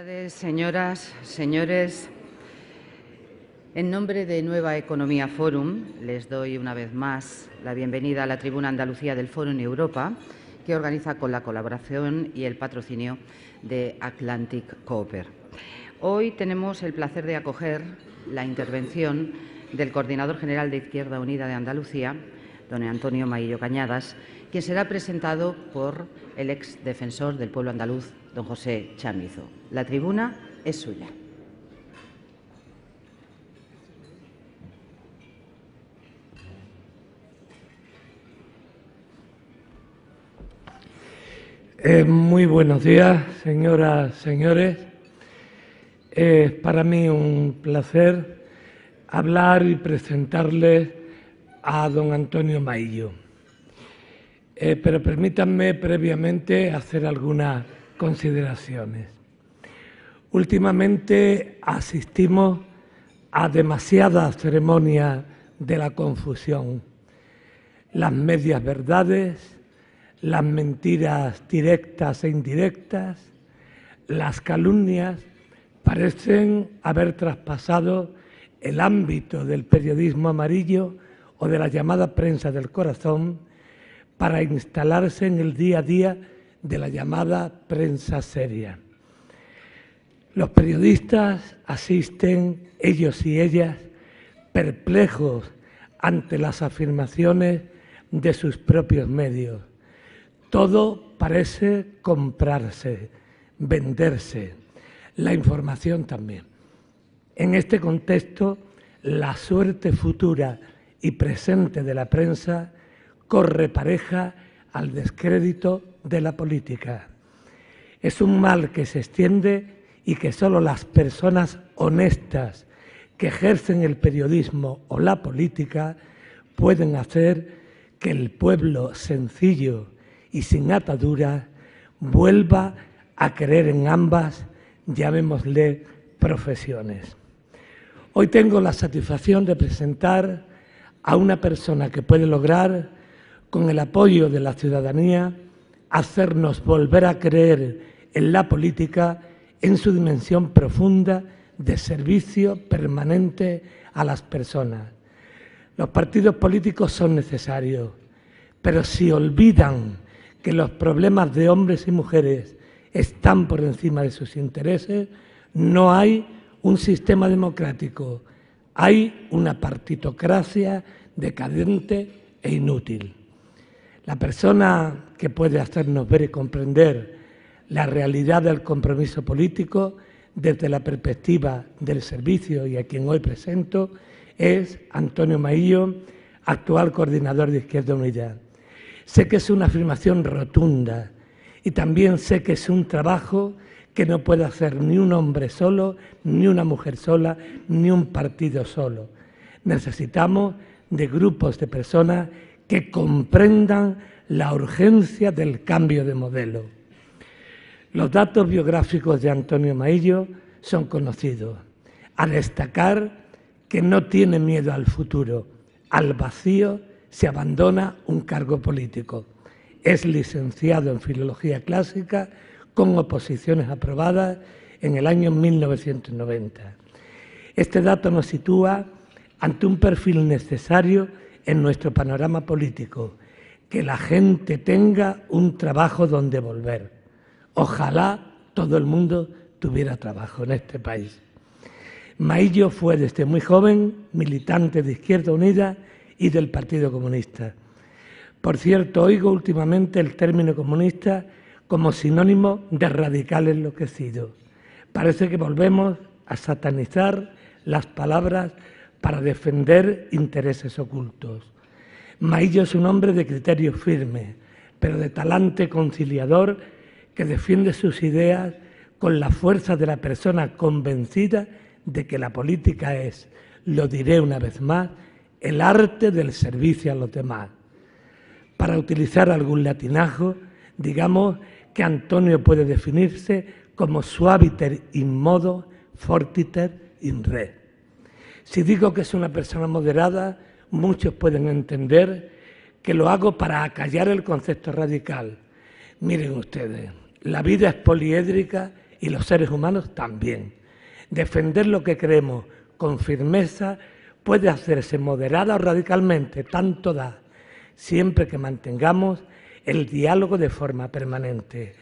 tardes, señoras, señores. En nombre de Nueva Economía Forum, les doy una vez más la bienvenida a la Tribuna Andalucía del Forum Europa, que organiza con la colaboración y el patrocinio de Atlantic Cooper. Hoy tenemos el placer de acoger la intervención del Coordinador General de Izquierda Unida de Andalucía, don Antonio Maillo Cañadas, quien será presentado por el ex defensor del pueblo andaluz, don José Chamizo. La tribuna es suya. Muy buenos días, señoras, señores. Es para mí un placer hablar y presentarles a don Antonio Maillo. Pero permítanme previamente hacer algunas consideraciones. Últimamente asistimos a demasiadas ceremonias de la confusión. Las medias verdades, las mentiras directas e indirectas, las calumnias parecen haber traspasado el ámbito del periodismo amarillo o de la llamada prensa del corazón para instalarse en el día a día de la llamada prensa seria. Los periodistas asisten, ellos y ellas, perplejos ante las afirmaciones de sus propios medios. Todo parece comprarse, venderse, la información también. En este contexto, la suerte futura y presente de la prensa corre pareja al descrédito de la política. Es un mal que se extiende y que solo las personas honestas que ejercen el periodismo o la política pueden hacer que el pueblo sencillo y sin ataduras vuelva a creer en ambas, llamémosle, profesiones. Hoy tengo la satisfacción de presentar a una persona que puede lograr, con el apoyo de la ciudadanía, hacernos volver a creer en la política en su dimensión profunda de servicio permanente a las personas. Los partidos políticos son necesarios, pero si olvidan que los problemas de hombres y mujeres están por encima de sus intereses, no hay un sistema democrático, hay una partitocracia decadente e inútil. La persona que puede hacernos ver y comprender la realidad del compromiso político desde la perspectiva del servicio y a quien hoy presento es Antonio Maillo, actual coordinador de Izquierda Unida. Sé que es una afirmación rotunda y también sé que es un trabajo que no puede hacer ni un hombre solo, ni una mujer sola, ni un partido solo. Necesitamos de grupos de personas que comprendan la urgencia del cambio de modelo. Los datos biográficos de Antonio Maillo son conocidos. A destacar que no tiene miedo al futuro, al vacío se abandona un cargo político. Es licenciado en Filología Clásica con oposiciones aprobadas en el año 1990. Este dato nos sitúa ante un perfil necesario en nuestro panorama político, que la gente tenga un trabajo donde volver. Ojalá todo el mundo tuviera trabajo en este país. Maillo fue desde muy joven militante de Izquierda Unida y del Partido Comunista. Por cierto, oigo últimamente el término comunista como sinónimo de radical enloquecido. Parece que volvemos a satanizar las palabras para defender intereses ocultos. Maillo es un hombre de criterio firme, pero de talante conciliador que defiende sus ideas con la fuerza de la persona convencida de que la política es, lo diré una vez más, el arte del servicio a los demás. Para utilizar algún latinajo, digamos que Antonio puede definirse como suaviter in modo, fortiter in re. Si digo que es una persona moderada, muchos pueden entender que lo hago para acallar el concepto radical. Miren ustedes, la vida es poliédrica y los seres humanos también. Defender lo que creemos con firmeza puede hacerse moderada o radicalmente, tanto da, siempre que mantengamos el diálogo de forma permanente.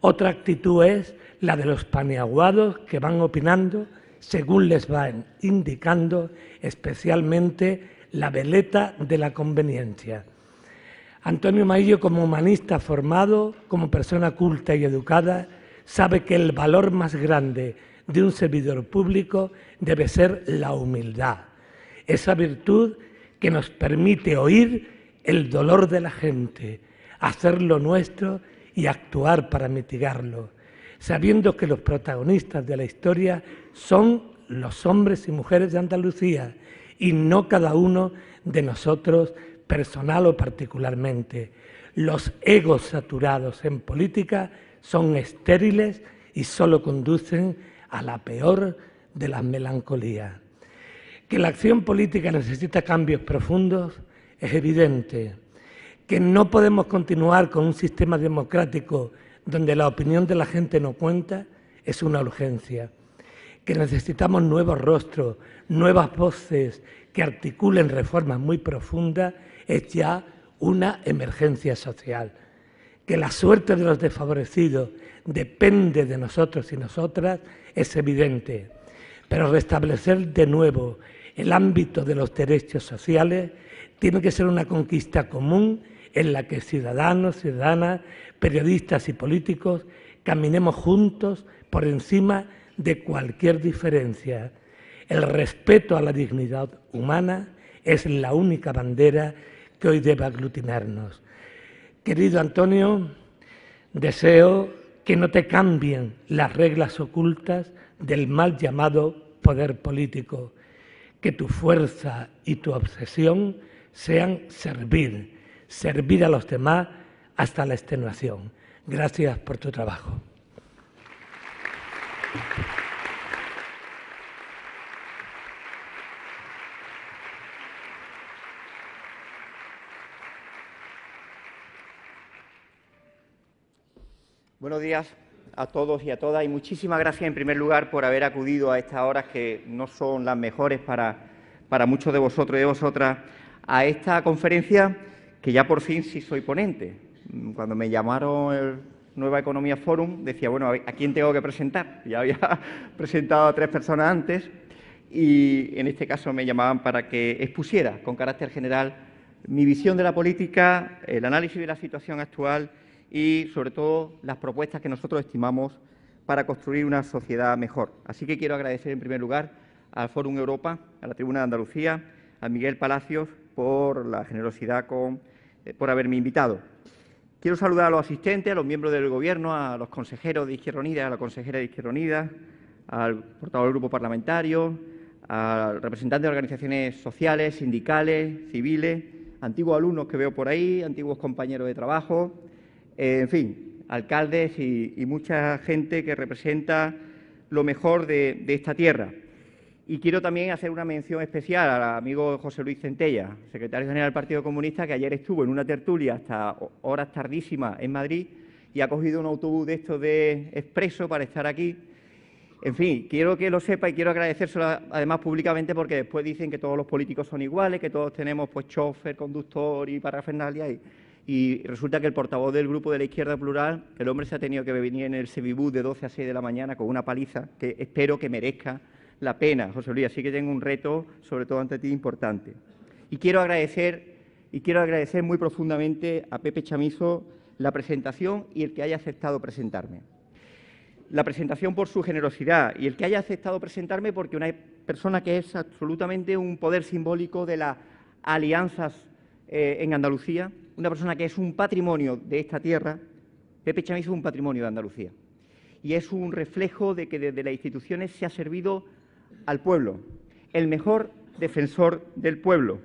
Otra actitud es la de los paniaguados que van opinando según les van indicando, especialmente la veleta de la conveniencia. Antonio Maillo, como humanista formado, como persona culta y educada, sabe que el valor más grande de un servidor público debe ser la humildad, esa virtud que nos permite oír el dolor de la gente, hacerlo nuestro y actuar para mitigarlo, sabiendo que los protagonistas de la historia son los hombres y mujeres de Andalucía y no cada uno de nosotros personal o particularmente. Los egos saturados en política son estériles y solo conducen a la peor de las melancolías. Que la acción política necesita cambios profundos es evidente. Que no podemos continuar con un sistema democrático donde la opinión de la gente no cuenta es una urgencia. Que necesitamos nuevos rostros, nuevas voces que articulen reformas muy profundas es ya una emergencia social. Que la suerte de los desfavorecidos depende de nosotros y nosotras es evidente, pero restablecer de nuevo el ámbito de los derechos sociales tiene que ser una conquista común en la que ciudadanos, ciudadanas, periodistas y políticos caminemos juntos por encima de cualquier diferencia. El respeto a la dignidad humana es la única bandera que hoy debe aglutinarnos. Querido Antonio, deseo que no te cambien las reglas ocultas del mal llamado poder político, que tu fuerza y tu obsesión sean servir a los demás hasta la extenuación. Gracias por tu trabajo. Buenos días a todos y a todas y muchísimas gracias en primer lugar por haber acudido a estas horas que no son las mejores para muchos de vosotros y de vosotras a esta conferencia que ya por fin sí soy ponente. Cuando me llamaron el Nueva Economía Forum decía, bueno, ¿a quién tengo que presentar? Ya había presentado a 3 personas antes y en este caso me llamaban para que expusiera con carácter general mi visión de la política, el análisis de la situación actual y, sobre todo, las propuestas que nosotros estimamos para construir una sociedad mejor. Así que quiero agradecer, en primer lugar, al Fórum Europa, a la Tribuna de Andalucía, a Miguel Palacios, por la generosidad por haberme invitado. Quiero saludar a los asistentes, a los miembros del Gobierno, a los consejeros de Izquierda Unida, a la consejera de Izquierda Unida, al portavoz del grupo parlamentario, al representante de organizaciones sociales, sindicales, civiles, antiguos alumnos que veo por ahí, antiguos compañeros de trabajo, en fin, alcaldes y mucha gente que representa lo mejor de esta tierra. Y quiero también hacer una mención especial al amigo José Luis Centella, secretario general del Partido Comunista, que ayer estuvo en una tertulia hasta horas tardísimas en Madrid y ha cogido un autobús de estos de expreso para estar aquí. En fin, quiero que lo sepa y quiero agradecérselo además públicamente porque después dicen que todos los políticos son iguales, que todos tenemos pues chofer, conductor y parafernalia y resulta que el portavoz del Grupo de la Izquierda Plural, el hombre se ha tenido que venir en el semibús de 12 a 6 de la mañana con una paliza que espero que merezca la pena, José Luis, así que tengo un reto, sobre todo ante ti, importante. Y quiero agradecer muy profundamente a Pepe Chamizo la presentación y el que haya aceptado presentarme. La presentación por su generosidad y el que haya aceptado presentarme porque una persona que es absolutamente un poder simbólico de las alianzas en Andalucía, una persona que es un patrimonio de esta tierra. Pepe Chamizo es un patrimonio de Andalucía y es un reflejo de que desde las instituciones se ha servido al pueblo, el mejor defensor del pueblo.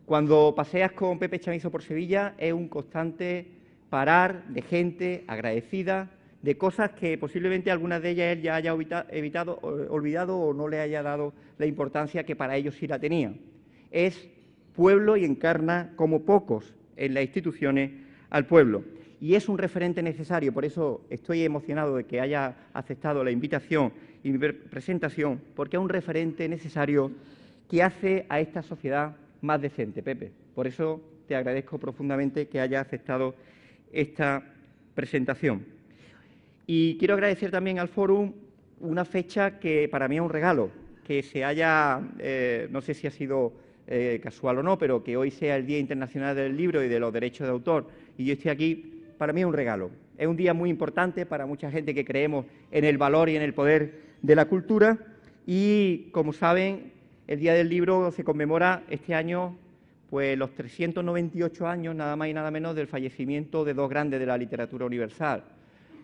Cuando paseas con Pepe Chamizo por Sevilla es un constante parar de gente agradecida, de cosas que posiblemente algunas de ellas él ya haya olvidado o no le haya dado la importancia que para ellos sí la tenía. Es pueblo y encarna como pocos en las instituciones al pueblo. y es un referente necesario. Por eso estoy emocionado de que haya aceptado la invitación y mi presentación, porque es un referente necesario que hace a esta sociedad más decente, Pepe. Por eso te agradezco profundamente que haya aceptado esta presentación. Y quiero agradecer también al Fórum una fecha que para mí es un regalo, que se haya, no sé si ha sido casual o no, pero que hoy sea el Día Internacional del Libro y de los Derechos de Autor, y yo estoy aquí, para mí es un regalo. Es un día muy importante para mucha gente que creemos en el valor y en el poder de la cultura, y como saben, el Día del Libro se conmemora este año pues los 398 años, nada más y nada menos, del fallecimiento de dos grandes de la literatura universal.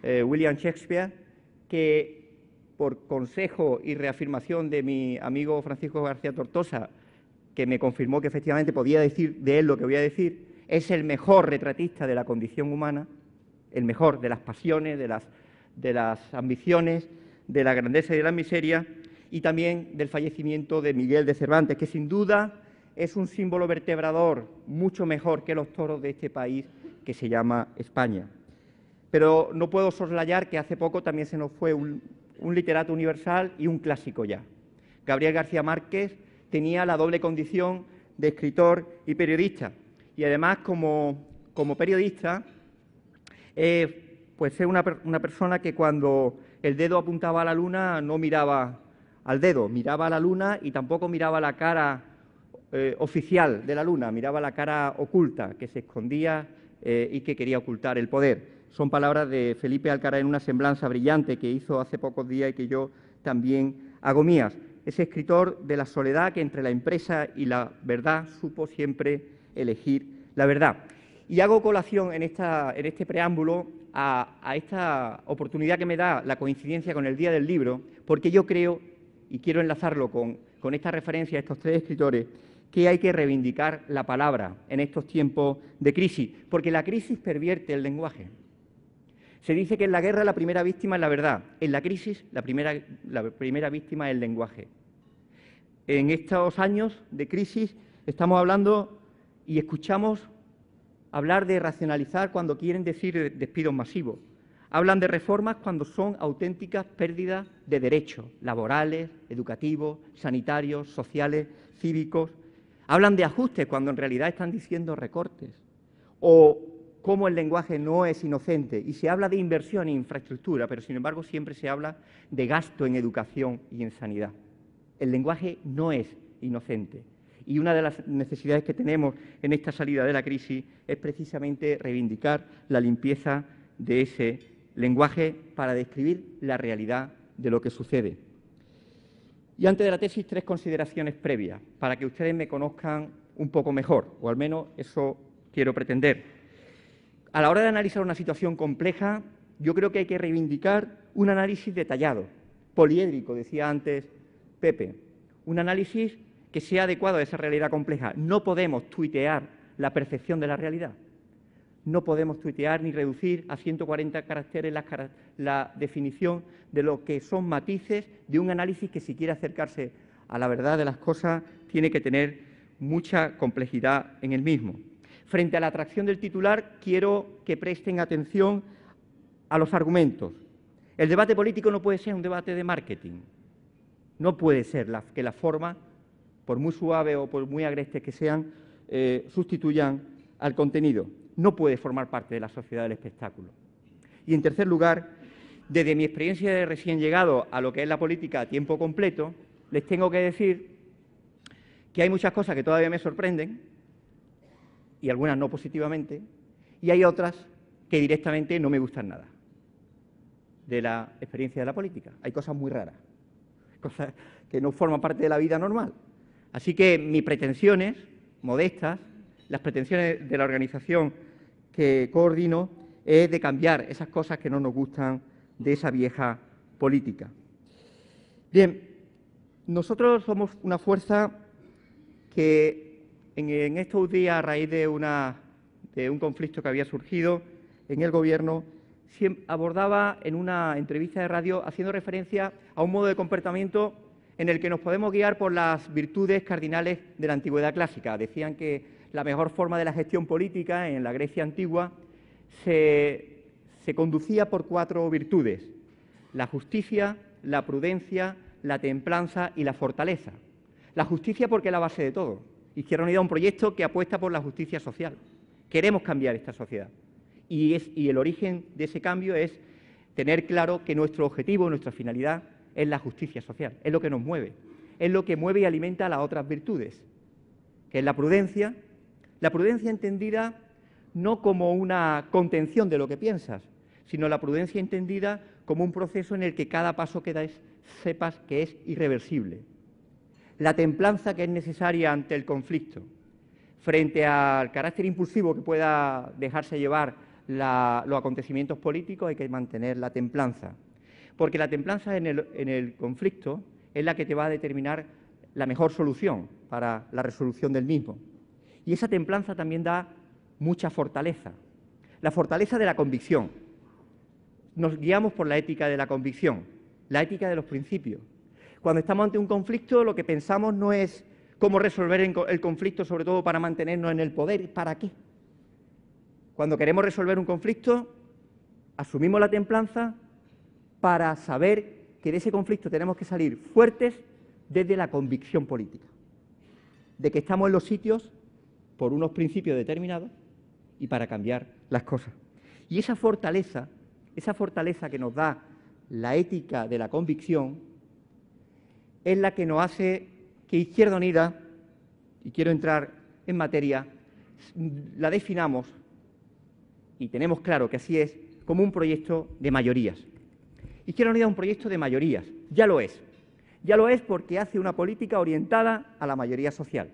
William Shakespeare, que por consejo y reafirmación de mi amigo Francisco García Tortosa, que me confirmó que efectivamente podía decir de él lo que voy a decir, es el mejor retratista de la condición humana, el mejor de las pasiones, de las ambiciones, de la grandeza y de la miseria, y también del fallecimiento de Miguel de Cervantes, que sin duda es un símbolo vertebrador mucho mejor que los toros de este país que se llama España. Pero no puedo soslayar que hace poco también se nos fue un literato universal y un clásico ya. Gabriel García Márquez tenía la doble condición de escritor y periodista. Y además, como periodista, pues es una persona que cuando el dedo apuntaba a la luna no miraba al dedo, miraba a la luna y tampoco miraba la cara oficial de la luna, miraba la cara oculta, que se escondía y que quería ocultar el poder. Son palabras de Felipe Alcaraz en una semblanza brillante que hizo hace pocos días y que yo también hago mías. Ese escritor de la soledad que entre la empresa y la verdad supo siempre elegir la verdad. Y hago colación en este preámbulo a esta oportunidad que me da la coincidencia con el Día del Libro, porque yo creo, y quiero enlazarlo con esta referencia a estos tres escritores, que hay que reivindicar la palabra en estos tiempos de crisis, porque la crisis pervierte el lenguaje. Se dice que en la guerra la primera víctima es la verdad, en la crisis la primera víctima es el lenguaje. En estos años de crisis estamos hablando y escuchamos hablar de racionalizar cuando quieren decir despidos masivos. Hablan de reformas cuando son auténticas pérdidas de derechos laborales, educativos, sanitarios, sociales, cívicos. Hablan de ajustes cuando en realidad están diciendo recortes. O cómo el lenguaje no es inocente. Y se habla de inversión en infraestructura, pero sin embargo siempre se habla de gasto en educación y en sanidad. El lenguaje no es inocente. Y una de las necesidades que tenemos en esta salida de la crisis es precisamente reivindicar la limpieza de ese lenguaje para describir la realidad de lo que sucede. Y antes de la tesis, tres consideraciones previas, para que ustedes me conozcan un poco mejor, o al menos eso quiero pretender. A la hora de analizar una situación compleja, yo creo que hay que reivindicar un análisis detallado, poliédrico, decía antes Pepe, un análisis que sea adecuado a esa realidad compleja. No podemos tuitear la percepción de la realidad. No podemos tuitear ni reducir a 140 caracteres la definición de lo que son matices de un análisis que, si quiere acercarse a la verdad de las cosas, tiene que tener mucha complejidad en el mismo. Frente a la atracción del titular, quiero que presten atención a los argumentos. El debate político no puede ser un debate de marketing. No puede ser que la forma, por muy suave o por muy agrestes que sean, sustituyan al contenido. No puede formar parte de la sociedad del espectáculo. Y, en tercer lugar, desde mi experiencia de recién llegado a lo que es la política a tiempo completo, les tengo que decir que hay muchas cosas que todavía me sorprenden, y algunas no positivamente, y hay otras que directamente no me gustan nada de la experiencia de la política. Hay cosas muy raras, cosas que no forman parte de la vida normal. Así que mis pretensiones modestas, las pretensiones de la organización que coordino, es de cambiar esas cosas que no nos gustan de esa vieja política. Bien, nosotros somos una fuerza que en estos días, a raíz de un conflicto que había surgido en el Gobierno, abordaba en una entrevista de radio haciendo referencia a un modo de comportamiento en el que nos podemos guiar por las virtudes cardinales de la antigüedad clásica. Decían que la mejor forma de la gestión política en la Grecia antigua se conducía por 4 virtudes: la justicia, la prudencia, la templanza y la fortaleza. La justicia porque es la base de todo. Izquierda Unida es un proyecto que apuesta por la justicia social. Queremos cambiar esta sociedad. Y el origen de ese cambio es tener claro que nuestro objetivo, nuestra finalidad es la justicia social, es lo que nos mueve, es lo que mueve y alimenta las otras virtudes, que es la prudencia entendida no como una contención de lo que piensas, sino la prudencia entendida como un proceso en el que cada paso que das sepas que es irreversible. La templanza que es necesaria ante el conflicto. Frente al carácter impulsivo que pueda dejarse llevar los acontecimientos políticos, hay que mantener la templanza. Porque la templanza en el conflicto es la que te va a determinar la mejor solución para la resolución del mismo. Y esa templanza también da mucha fortaleza. La fortaleza de la convicción. Nos guiamos por la ética de la convicción, la ética de los principios. Cuando estamos ante un conflicto, lo que pensamos no es cómo resolver el conflicto, sobre todo para mantenernos en el poder. ¿Para qué? Cuando queremos resolver un conflicto, asumimos la templanza para saber que de ese conflicto tenemos que salir fuertes desde la convicción política, de que estamos en los sitios por unos principios determinados y para cambiar las cosas. Y esa fortaleza que nos da la ética de la convicción, es la que nos hace que Izquierda Unida, y quiero entrar en materia, la definamos, y tenemos claro que así es, como un proyecto de mayorías. Izquierda Unida es un proyecto de mayorías, ya lo es. Ya lo es porque hace una política orientada a la mayoría social.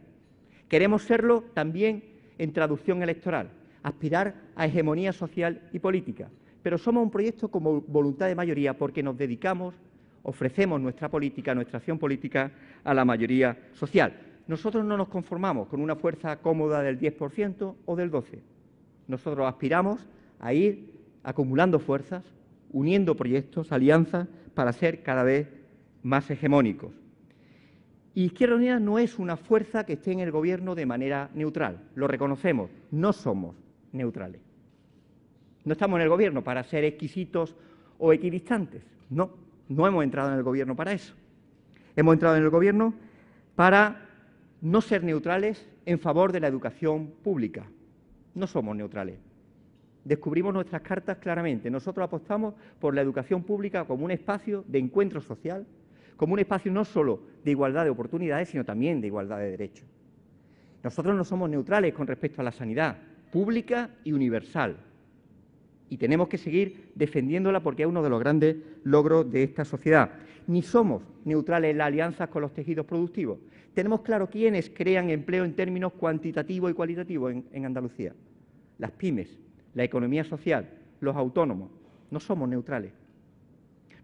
Queremos serlo también en traducción electoral, aspirar a hegemonía social y política, pero somos un proyecto con voluntad de mayoría porque nos dedicamos, ofrecemos nuestra política, nuestra acción política a la mayoría social. Nosotros no nos conformamos con una fuerza cómoda del 10% o del 12%. Nosotros aspiramos a ir acumulando fuerzas, uniendo proyectos, alianzas, para ser cada vez más hegemónicos. Y Izquierda Unida no es una fuerza que esté en el Gobierno de manera neutral, lo reconocemos, no somos neutrales. No estamos en el Gobierno para ser exquisitos o equidistantes, no hemos entrado en el Gobierno para eso. Hemos entrado en el Gobierno para no ser neutrales en favor de la educación pública. No somos neutrales. Descubrimos nuestras cartas claramente. Nosotros apostamos por la educación pública como un espacio de encuentro social, como un espacio no solo de igualdad de oportunidades, sino también de igualdad de derechos. Nosotros no somos neutrales con respecto a la sanidad pública y universal. Y tenemos que seguir defendiéndola porque es uno de los grandes logros de esta sociedad. Ni somos neutrales en las alianzas con los tejidos productivos. Tenemos claro quiénes crean empleo en términos cuantitativos y cualitativos en Andalucía. Las pymes, la economía social, los autónomos. No somos neutrales.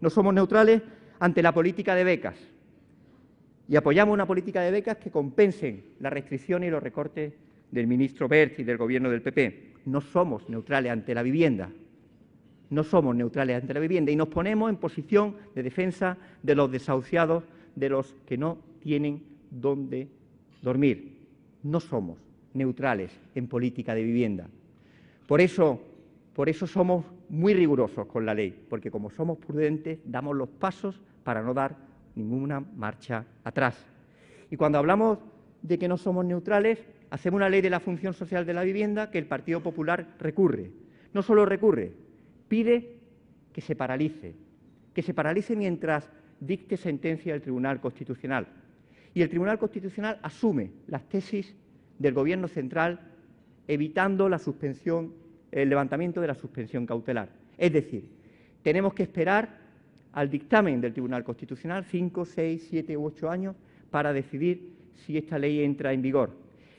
No somos neutrales ante la política de becas. Y apoyamos una política de becas que compensen las restricciones y los recortes del ministro Wert y del Gobierno del PP. No somos neutrales ante la vivienda. No somos neutrales ante la vivienda y nos ponemos en posición de defensa de los desahuciados, de los que no tienen dónde dormir. No somos neutrales en política de vivienda. Por eso somos muy rigurosos con la ley, porque como somos prudentes, damos los pasos para no dar ninguna marcha atrás. Y cuando hablamos de que no somos neutrales, hacemos una ley de la función social de la vivienda que el Partido Popular recurre. No solo recurre, pide que se paralice mientras dicte sentencia del Tribunal Constitucional. Y el Tribunal Constitucional asume las tesis del Gobierno central evitando la suspensión, el levantamiento de la suspensión cautelar. Es decir, tenemos que esperar al dictamen del Tribunal Constitucional 5, 6, 7 u 8 años para decidir si esta ley entra en vigor.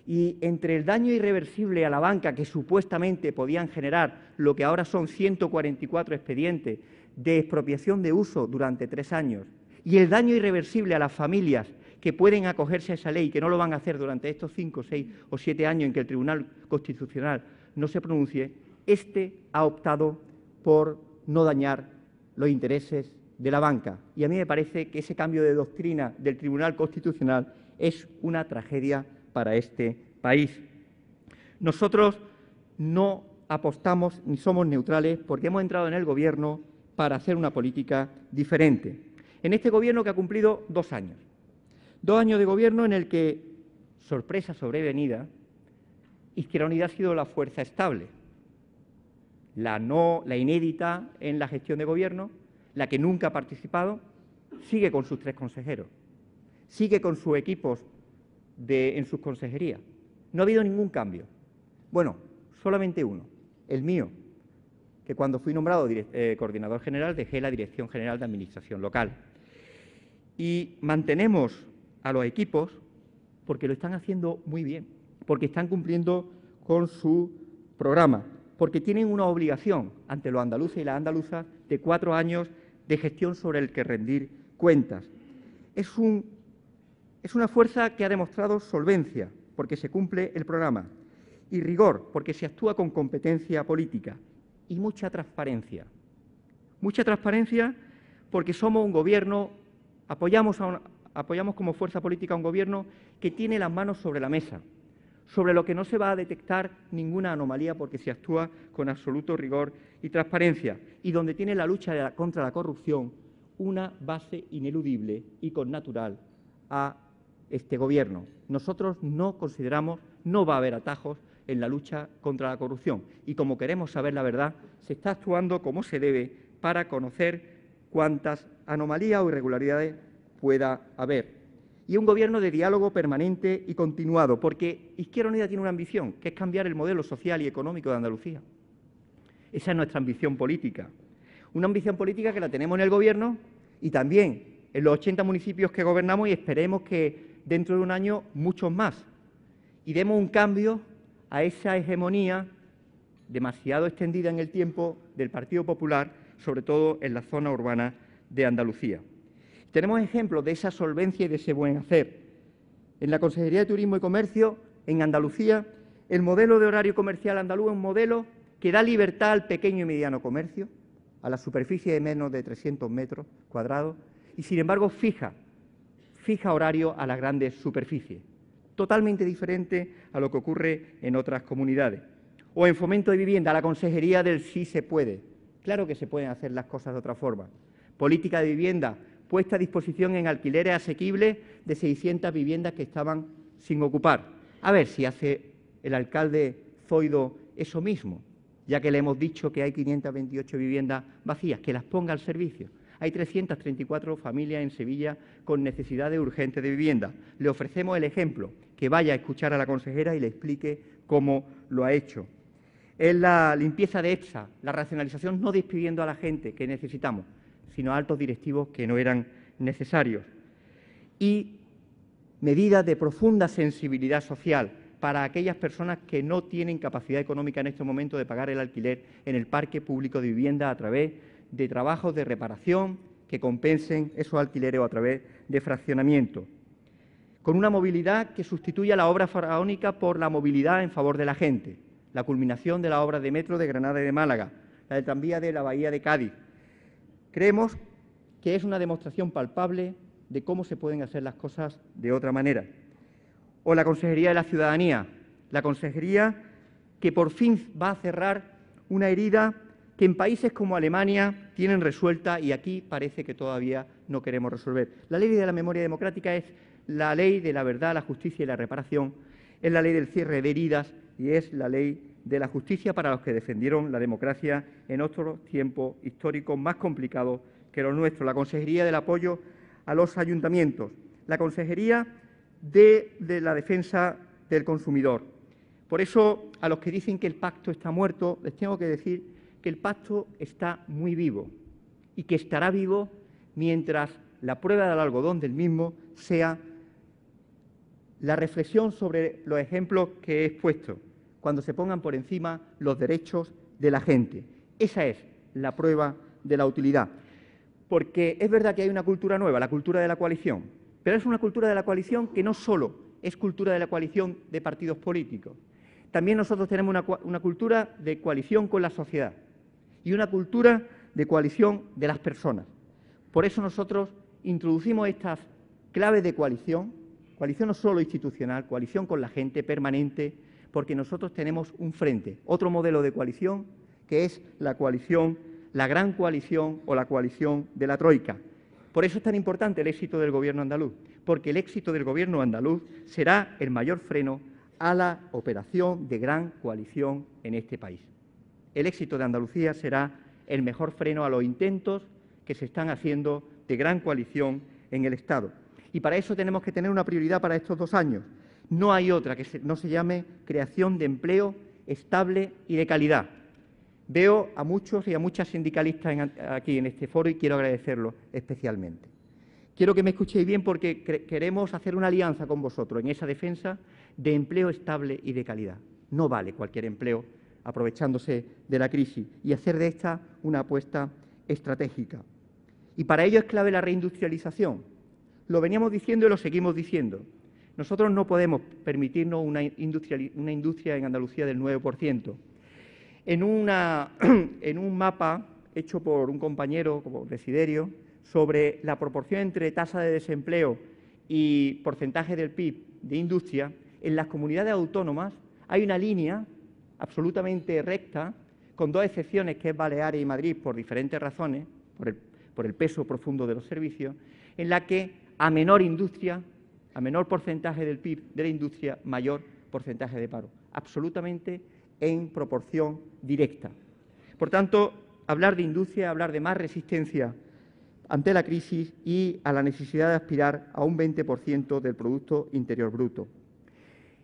Y entre el daño irreversible a la banca que supuestamente podían generar lo que ahora son 144 expedientes de expropiación de uso durante 3 años y el daño irreversible a las familias que pueden acogerse a esa ley y que no lo van a hacer durante estos 5, 6 o 7 años en que el Tribunal Constitucional no se pronuncie, ha optado por no dañar los intereses de la banca. Y a mí me parece que ese cambio de doctrina del Tribunal Constitucional es una tragedia para este país. Nosotros no apostamos ni somos neutrales porque hemos entrado en el Gobierno para hacer una política diferente. En este Gobierno que ha cumplido 2 años. 2 años de Gobierno en el que, sorpresa sobrevenida, Izquierda Unida ha sido la fuerza estable, la inédita en la gestión de Gobierno, la que nunca ha participado, sigue con sus 3 consejeros, sigue con sus equipos en sus consejerías. No ha habido ningún cambio. Bueno, solamente uno, el mío, que cuando fui nombrado coordinador general dejé la Dirección General de Administración Local. Y mantenemos a los equipos porque lo están haciendo muy bien, porque están cumpliendo con su programa, porque tienen una obligación ante los andaluces y las andaluzas de 4 años de gestión sobre el que rendir cuentas. Es una fuerza que ha demostrado solvencia, porque se cumple el programa, y rigor, porque se actúa con competencia política, y mucha transparencia. Mucha transparencia porque somos un Gobierno, apoyamos como fuerza política a un Gobierno que tiene las manos sobre la mesa, sobre lo que no se va a detectar ninguna anomalía porque se actúa con absoluto rigor y transparencia, y donde tiene la lucha contra la corrupción una base ineludible y connatural a este Gobierno. Nosotros no consideramos, no va a haber atajos en la lucha contra la corrupción, y como queremos saber la verdad, se está actuando como se debe para conocer cuántas anomalías o irregularidades pueda haber. Y un Gobierno de diálogo permanente y continuado, porque Izquierda Unida tiene una ambición, que es cambiar el modelo social y económico de Andalucía. Esa es nuestra ambición política. Una ambición política que la tenemos en el Gobierno y también en los 80 municipios que gobernamos, y esperemos que dentro de un año muchos más. Y demos un cambio a esa hegemonía demasiado extendida en el tiempo del Partido Popular, sobre todo en la zona urbana de Andalucía. Tenemos ejemplos de esa solvencia y de ese buen hacer. En la Consejería de Turismo y Comercio, en Andalucía, el modelo de horario comercial andaluz es un modelo que da libertad al pequeño y mediano comercio, a la superficie de menos de 300 metros cuadrados, y sin embargo fija horario a las grandes superficies, totalmente diferente a lo que ocurre en otras comunidades. O en fomento de vivienda, la Consejería del sí se puede. Claro que se pueden hacer las cosas de otra forma. Política de vivienda, puesta a disposición en alquileres asequibles de 600 viviendas que estaban sin ocupar. A ver si hace el alcalde Zoido eso mismo, ya que le hemos dicho que hay 528 viviendas vacías, que las ponga al servicio. Hay 334 familias en Sevilla con necesidades urgentes de vivienda. Le ofrecemos el ejemplo, que vaya a escuchar a la consejera y le explique cómo lo ha hecho. Es la limpieza de EPSA, la racionalización, no despidiendo a la gente que necesitamos, sino a altos directivos que no eran necesarios. Y medidas de profunda sensibilidad social para aquellas personas que no tienen capacidad económica en este momento de pagar el alquiler en el parque público de vivienda a través de trabajos de reparación que compensen esos alquileres o a través de fraccionamiento. Con una movilidad que sustituya la obra faraónica por la movilidad en favor de la gente. La culminación de la obra de metro de Granada y de Málaga, la del tranvía de la Bahía de Cádiz. Creemos que es una demostración palpable de cómo se pueden hacer las cosas de otra manera. O la Consejería de la Ciudadanía, la consejería que por fin va a cerrar una herida que en países como Alemania tienen resuelta y aquí parece que todavía no queremos resolver. La ley de la memoria democrática es la ley de la verdad, la justicia y la reparación, es la ley del cierre de heridas y es la ley de la justicia para los que defendieron la democracia en otros tiempos históricos más complicados que los nuestros. La Consejería del apoyo a los ayuntamientos, la Consejería de la defensa del consumidor. Por eso, a los que dicen que el pacto está muerto, les tengo que decir que el pacto está muy vivo y que estará vivo mientras la prueba del algodón del mismo sea la reflexión sobre los ejemplos que he expuesto, cuando se pongan por encima los derechos de la gente. Esa es la prueba de la utilidad. Porque es verdad que hay una cultura nueva, la cultura de la coalición, pero es una cultura de la coalición que no solo es cultura de la coalición de partidos políticos. También nosotros tenemos una cultura de coalición con la sociedad y una cultura de coalición de las personas. Por eso nosotros introducimos estas claves de coalición no solo institucional, coalición con la gente permanente, porque nosotros tenemos un frente, otro modelo de coalición, que es la coalición, la gran coalición o la coalición de la Troika. Por eso es tan importante el éxito del Gobierno andaluz, porque el éxito del Gobierno andaluz será el mayor freno a la operación de gran coalición en este país. El éxito de Andalucía será el mejor freno a los intentos que se están haciendo de gran coalición en el Estado. Y para eso tenemos que tener una prioridad para estos 2 años. No hay otra que no se llame creación de empleo estable y de calidad. Veo a muchos y a muchas sindicalistas aquí en este foro y quiero agradecerlo especialmente. Quiero que me escuchéis bien porque queremos hacer una alianza con vosotros en esa defensa de empleo estable y de calidad. No vale cualquier empleo aprovechándose de la crisis y hacer de esta una apuesta estratégica. Y para ello es clave la reindustrialización. Lo veníamos diciendo y lo seguimos diciendo. Nosotros no podemos permitirnos una industria en Andalucía del 9%. En un mapa hecho por un compañero como Desiderio sobre la proporción entre tasa de desempleo y porcentaje del PIB de industria, en las comunidades autónomas hay una línea absolutamente recta, con 2 excepciones, que es Baleares y Madrid, por diferentes razones, por el peso profundo de los servicios, en la que a menor industria, a menor porcentaje del PIB de la industria, mayor porcentaje de paro. Absolutamente en proporción directa. Por tanto, hablar de industria, hablar de más resistencia ante la crisis y a la necesidad de aspirar a un 20% del Producto Interior Bruto.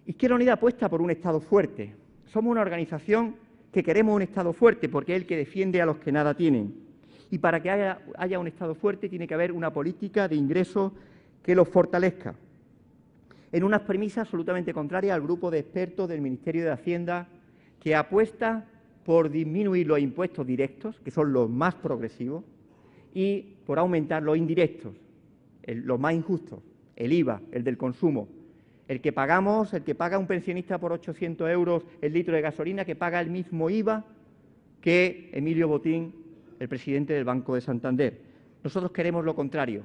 Izquierda Unida apuesta por un Estado fuerte. Somos una organización que queremos un Estado fuerte porque es el que defiende a los que nada tienen. Y para que haya un Estado fuerte tiene que haber una política de ingresos que los fortalezca. En unas premisas absolutamente contrarias al grupo de expertos del Ministerio de Hacienda, que apuesta por disminuir los impuestos directos, que son los más progresivos, y por aumentar los indirectos, los más injustos, el IVA, el del consumo, el que paga un pensionista por 800 euros el litro de gasolina, que paga el mismo IVA que Emilio Botín, el presidente del Banco de Santander. Nosotros queremos lo contrario.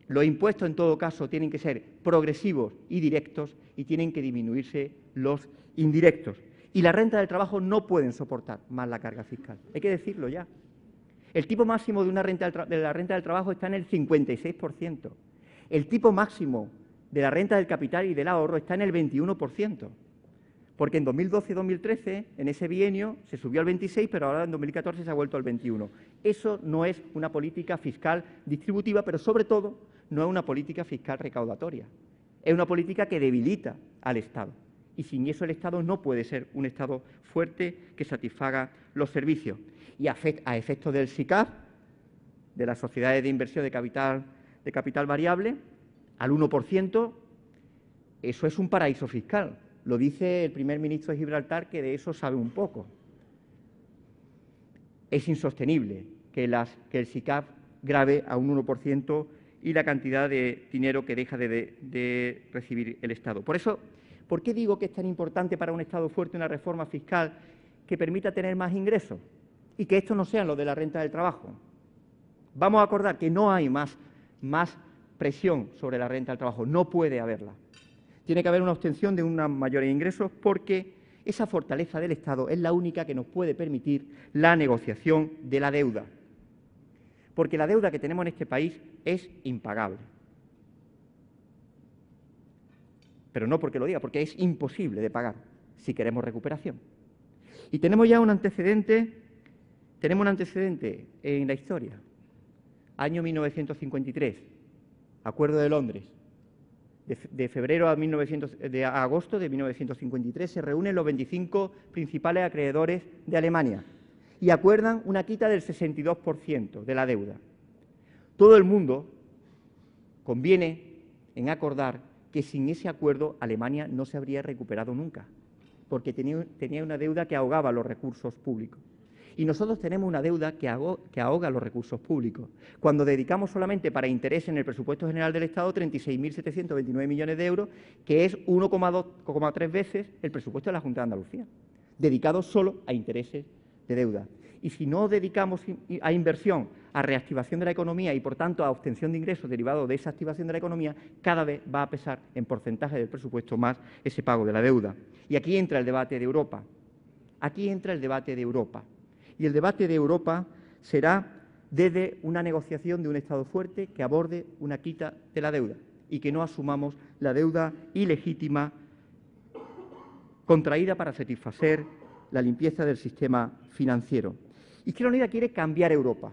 Los impuestos, en todo caso, tienen que ser progresivos y directos y tienen que disminuirse los indirectos. Y la renta del trabajo no pueden soportar más la carga fiscal. Hay que decirlo ya. El tipo máximo de la renta del trabajo está en el 56%. El tipo máximo de la renta del capital y del ahorro está en el 21%. Porque en 2012-2013, en ese bienio, se subió al 26%, pero ahora en 2014 se ha vuelto al 21%. Eso no es una política fiscal distributiva, pero sobre todo no es una política fiscal recaudatoria. Es una política que debilita al Estado. Y sin eso el Estado no puede ser un Estado fuerte que satisfaga los servicios. Y a efectos del SICAV, de las sociedades de inversión de capital variable, al 1%, eso es un paraíso fiscal. Lo dice el primer ministro de Gibraltar, que de eso sabe un poco. Es insostenible que el SICAV grave a un 1% y la cantidad de dinero que deja de recibir el Estado. Por eso, ¿por qué digo que es tan importante para un Estado fuerte una reforma fiscal que permita tener más ingresos y que estos no sean los de la renta del trabajo? Vamos a acordar que no hay más presión sobre la renta del trabajo, no puede haberla. Tiene que haber una obtención de unos mayores ingresos porque esa fortaleza del Estado es la única que nos puede permitir la negociación de la deuda. Porque la deuda que tenemos en este país es impagable. Pero no porque lo diga, porque es imposible de pagar si queremos recuperación. Y tenemos ya un antecedente en la historia. Año 1953, Acuerdo de Londres. De agosto de 1953 se reúnen los 25 principales acreedores de Alemania y acuerdan una quita del 62% de la deuda. Todo el mundo conviene en acordar que sin ese acuerdo Alemania no se habría recuperado nunca, porque tenía una deuda que ahogaba los recursos públicos. Y nosotros tenemos una deuda que ahoga los recursos públicos. Cuando dedicamos solamente para interés en el presupuesto general del Estado 36.729 millones de euros, que es 1,3 veces el presupuesto de la Junta de Andalucía, dedicado solo a intereses de deuda. Y si no dedicamos a inversión, a reactivación de la economía y, por tanto, a obtención de ingresos derivados de esa activación de la economía, cada vez va a pesar en porcentaje del presupuesto más ese pago de la deuda. Y aquí entra el debate de Europa. Aquí entra el debate de Europa. Y el debate de Europa será desde una negociación de un Estado fuerte que aborde una quita de la deuda y que no asumamos la deuda ilegítima contraída para satisfacer la limpieza del sistema financiero. Izquierda Unida quiere cambiar Europa.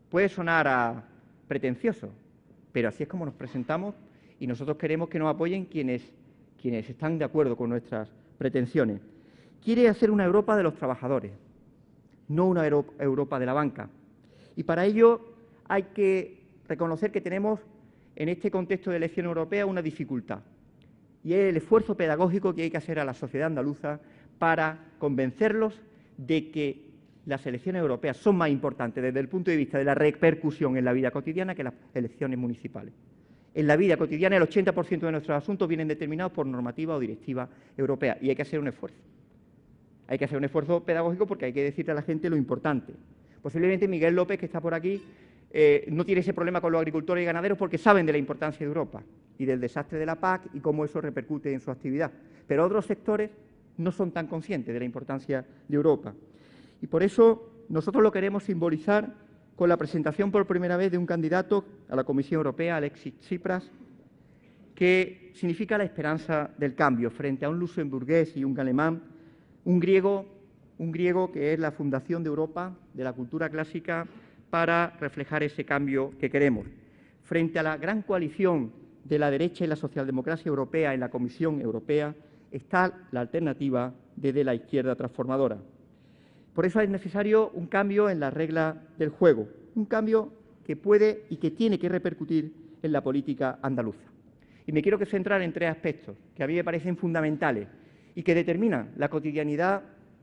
Puede sonar a pretencioso, pero así es como nos presentamos y nosotros queremos que nos apoyen quienes están de acuerdo con nuestras pretensiones. Quiere hacer una Europa de los trabajadores, no una Europa de la banca. Y para ello hay que reconocer que tenemos en este contexto de elección europea una dificultad, y es el esfuerzo pedagógico que hay que hacer a la sociedad andaluza para convencerlos de que las elecciones europeas son más importantes desde el punto de vista de la repercusión en la vida cotidiana que las elecciones municipales. En la vida cotidiana el 80% de nuestros asuntos vienen determinados por normativa o directiva europea y hay que hacer un esfuerzo. Hay que hacer un esfuerzo pedagógico porque hay que decirle a la gente lo importante. Posiblemente Miguel López, que está por aquí, no tiene ese problema con los agricultores y ganaderos porque saben de la importancia de Europa y del desastre de la PAC y cómo eso repercute en su actividad. Pero otros sectores no son tan conscientes de la importancia de Europa. Y por eso nosotros lo queremos simbolizar con la presentación por primera vez de un candidato a la Comisión Europea, Alexis Tsipras, que significa la esperanza del cambio frente a un luxemburgués y un alemán, un griego que es la fundación de Europa, de la cultura clásica, para reflejar ese cambio que queremos. Frente a la gran coalición de la derecha y la socialdemocracia europea en la Comisión Europea, está la alternativa desde la izquierda transformadora. Por eso es necesario un cambio en las reglas del juego, un cambio que puede y que tiene que repercutir en la política andaluza. Y me quiero centrar en tres aspectos que a mí me parecen fundamentales y que determinan la cotidianidad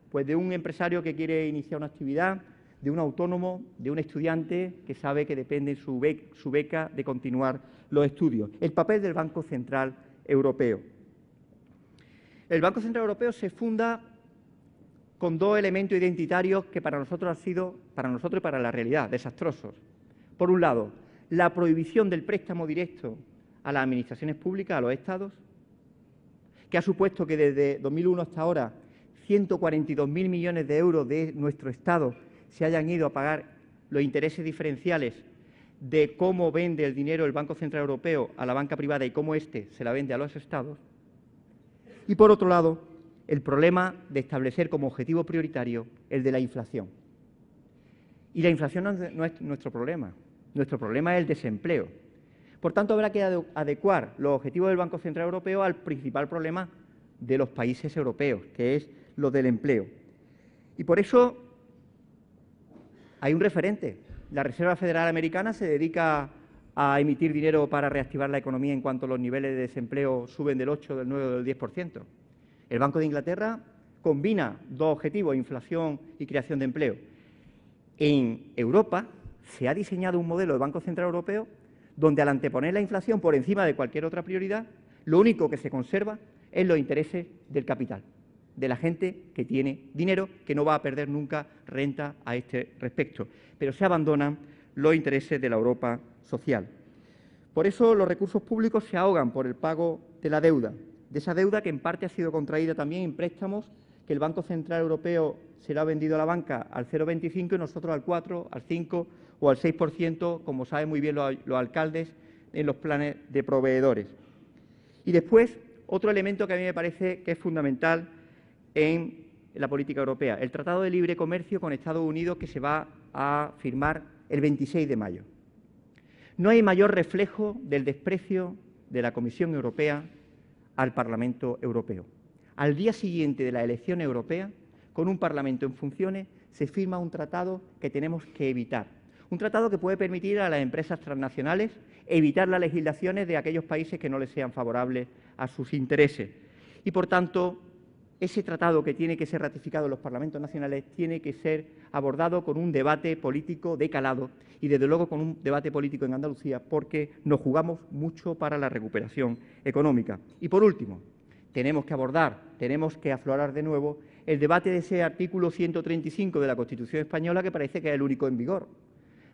pues, de un empresario que quiere iniciar una actividad, de un autónomo, de un estudiante que sabe que depende su beca de continuar los estudios. El papel del Banco Central Europeo. El Banco Central Europeo se funda con dos elementos identitarios que para nosotros han sido, para nosotros y para la realidad, desastrosos. Por un lado, la prohibición del préstamo directo a las administraciones públicas, a los estados, que ha supuesto que desde 2001 hasta ahora 142.000 millones de euros de nuestro Estado se hayan ido a pagar los intereses diferenciales de cómo vende el dinero el Banco Central Europeo a la banca privada y cómo éste se la vende a los estados. Y, por otro lado, el problema de establecer como objetivo prioritario el de la inflación. Y la inflación no es nuestro problema es el desempleo. Por tanto, habrá que adecuar los objetivos del Banco Central Europeo al principal problema de los países europeos, que es lo del empleo. Y por eso hay un referente. La Reserva Federal Americana se dedica a emitir dinero para reactivar la economía en cuanto los niveles de desempleo suben del 8, del 9 o del 10%. El Banco de Inglaterra combina dos objetivos, inflación y creación de empleo. En Europa se ha diseñado un modelo de Banco Central Europeo donde, al anteponer la inflación por encima de cualquier otra prioridad, lo único que se conserva es los intereses del capital, de la gente que tiene dinero, que no va a perder nunca renta a este respecto, pero se abandonan los intereses de la Europa social. Por eso los recursos públicos se ahogan por el pago de la deuda, de esa deuda que en parte ha sido contraída también en préstamos que el Banco Central Europeo se lo ha vendido a la banca al 0,25 y nosotros al 4, al 5 o al 6%, como saben muy bien los alcaldes en los planes de proveedores. Y después, otro elemento que a mí me parece que es fundamental en la política europea, el Tratado de Libre Comercio con Estados Unidos que se va a firmar el 26 de mayo. No hay mayor reflejo del desprecio de la Comisión Europea al Parlamento Europeo. Al día siguiente de la elección europea, con un Parlamento en funciones, se firma un tratado que tenemos que evitar. Un tratado que puede permitir a las empresas transnacionales evitar las legislaciones de aquellos países que no les sean favorables a sus intereses. Y, por tanto, ese tratado que tiene que ser ratificado en los parlamentos nacionales tiene que ser abordado con un debate político de calado y, desde luego, con un debate político en Andalucía, porque nos jugamos mucho para la recuperación económica. Y, por último, tenemos que abordar, tenemos que aflorar de nuevo el debate de ese artículo 135 de la Constitución española, que parece que es el único en vigor.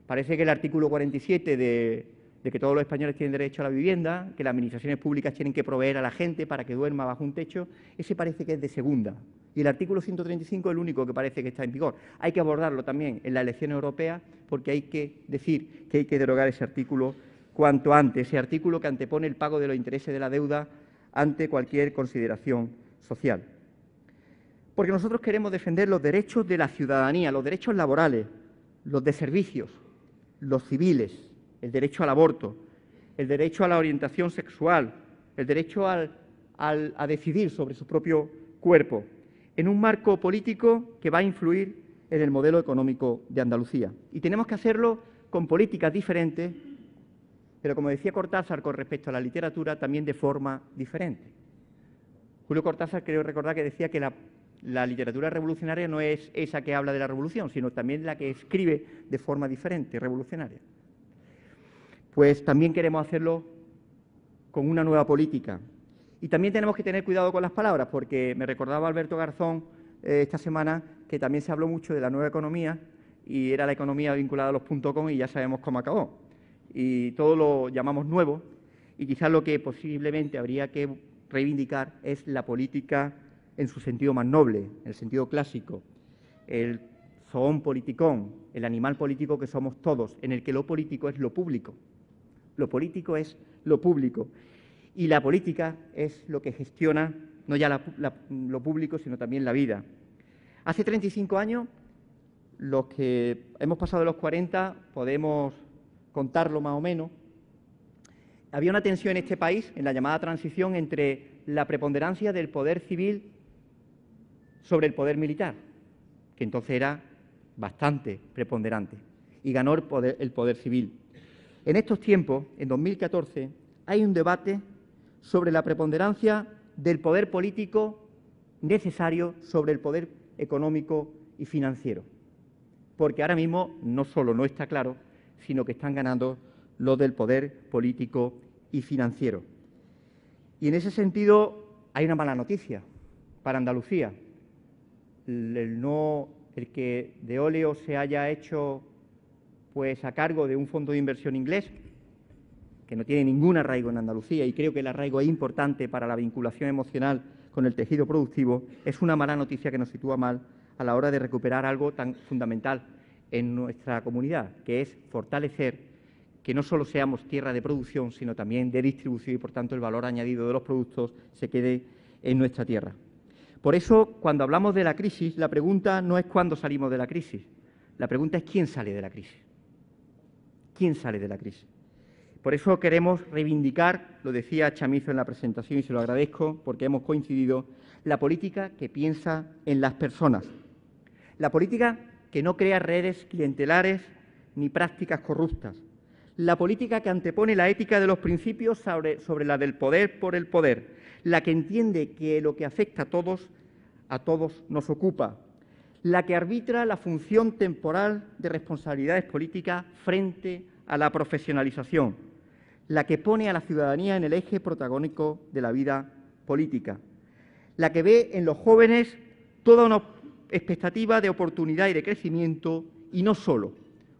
Parece que el artículo 47 de que todos los españoles tienen derecho a la vivienda, que las administraciones públicas tienen que proveer a la gente para que duerma bajo un techo, ese parece que es de segunda. Y el artículo 135 es el único que parece que está en vigor. Hay que abordarlo también en las elecciones europeas, porque hay que decir que hay que derogar ese artículo cuanto antes, ese artículo que antepone el pago de los intereses de la deuda ante cualquier consideración social. Porque nosotros queremos defender los derechos de la ciudadanía, los derechos laborales, los de servicios, los civiles, el derecho al aborto, el derecho a la orientación sexual, el derecho a decidir sobre su propio cuerpo, en un marco político que va a influir en el modelo económico de Andalucía. Y tenemos que hacerlo con políticas diferentes, pero como decía Cortázar con respecto a la literatura, también de forma diferente. Julio Cortázar, creo recordar que decía que la literatura revolucionaria no es esa que habla de la revolución, sino también la que escribe de forma diferente, revolucionaria. Pues también queremos hacerlo con una nueva política. Y también tenemos que tener cuidado con las palabras, porque me recordaba Alberto Garzón esta semana que también se habló mucho de la nueva economía y era la economía vinculada a los .com y ya sabemos cómo acabó. Y todo lo llamamos nuevo y quizás lo que posiblemente habría que reivindicar es la política en su sentido más noble, en el sentido clásico, el zoon politicón, el animal político que somos todos, en el que lo político es lo público. Lo político es lo público y la política es lo que gestiona no ya lo público, sino también la vida. Hace 35 años, los que hemos pasado de los 40 podemos contarlo más o menos, había una tensión en este país, en la llamada transición, entre la preponderancia del poder civil sobre el poder militar, que entonces era bastante preponderante, y ganó el poder civil. En estos tiempos, en 2014, hay un debate sobre la preponderancia del poder político necesario sobre el poder económico y financiero, porque ahora mismo no solo no está claro, sino que están ganando los del poder político y financiero. Y en ese sentido hay una mala noticia para Andalucía. El que Deóleo se haya hecho pues a cargo de un fondo de inversión inglés, que no tiene ningún arraigo en Andalucía, y creo que el arraigo es importante para la vinculación emocional con el tejido productivo, es una mala noticia que nos sitúa mal a la hora de recuperar algo tan fundamental en nuestra comunidad, que es fortalecer que no solo seamos tierra de producción, sino también de distribución y, por tanto, el valor añadido de los productos se quede en nuestra tierra. Por eso, cuando hablamos de la crisis, la pregunta no es cuándo salimos de la crisis, la pregunta es quién sale de la crisis. ¿Quién sale de la crisis? Por eso queremos reivindicar, lo decía Chamizo en la presentación y se lo agradezco porque hemos coincidido, la política que piensa en las personas. La política que no crea redes clientelares ni prácticas corruptas. La política que antepone la ética de los principios sobre la del poder por el poder. La que entiende que lo que afecta a todos nos ocupa. La que arbitra la función temporal de responsabilidades políticas frente a la profesionalización. La que pone a la ciudadanía en el eje protagónico de la vida política. La que ve en los jóvenes toda una expectativa de oportunidad y de crecimiento y no solo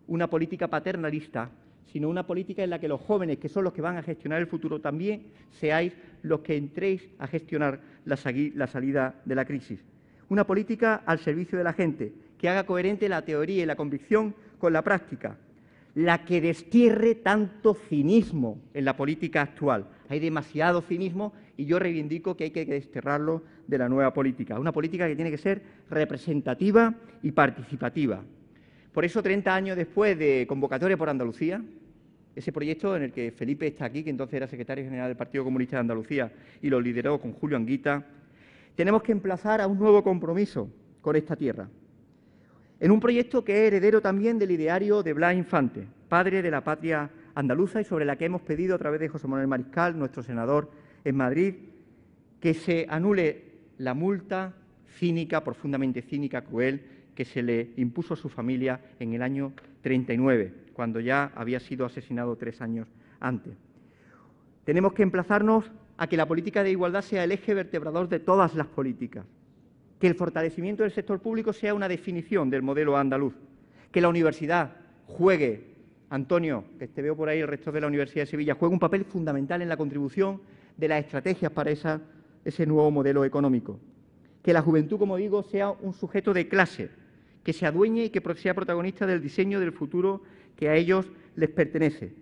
una política paternalista, sino una política en la que los jóvenes, que son los que van a gestionar el futuro, también seáis los que entréis a gestionar la salida de la crisis. Una política al servicio de la gente, que haga coherente la teoría y la convicción con la práctica, la que destierre tanto cinismo en la política actual. Hay demasiado cinismo y yo reivindico que hay que desterrarlo de la nueva política. Una política que tiene que ser representativa y participativa. Por eso, 30 años después de Convocatoria por Andalucía, ese proyecto en el que Felipe está aquí, que entonces era secretario general del Partido Comunista de Andalucía y lo lideró con Julio Anguita, tenemos que emplazar a un nuevo compromiso con esta tierra. En un proyecto que es heredero también del ideario de Blas Infante, padre de la patria andaluza, y sobre la que hemos pedido a través de José Manuel Mariscal, nuestro senador en Madrid, que se anule la multa cínica, profundamente cínica, cruel, que se le impuso a su familia en el año 39, cuando ya había sido asesinado 3 años antes. Tenemos que emplazarnos a que la política de igualdad sea el eje vertebrador de todas las políticas, que el fortalecimiento del sector público sea una definición del modelo andaluz, que la universidad juegue, Antonio, que te veo por ahí, el rector de la Universidad de Sevilla, juegue un papel fundamental en la contribución de las estrategias para ese nuevo modelo económico, que la juventud, como digo, sea un sujeto de clase, que se adueñe y que sea protagonista del diseño del futuro que a ellos les pertenece.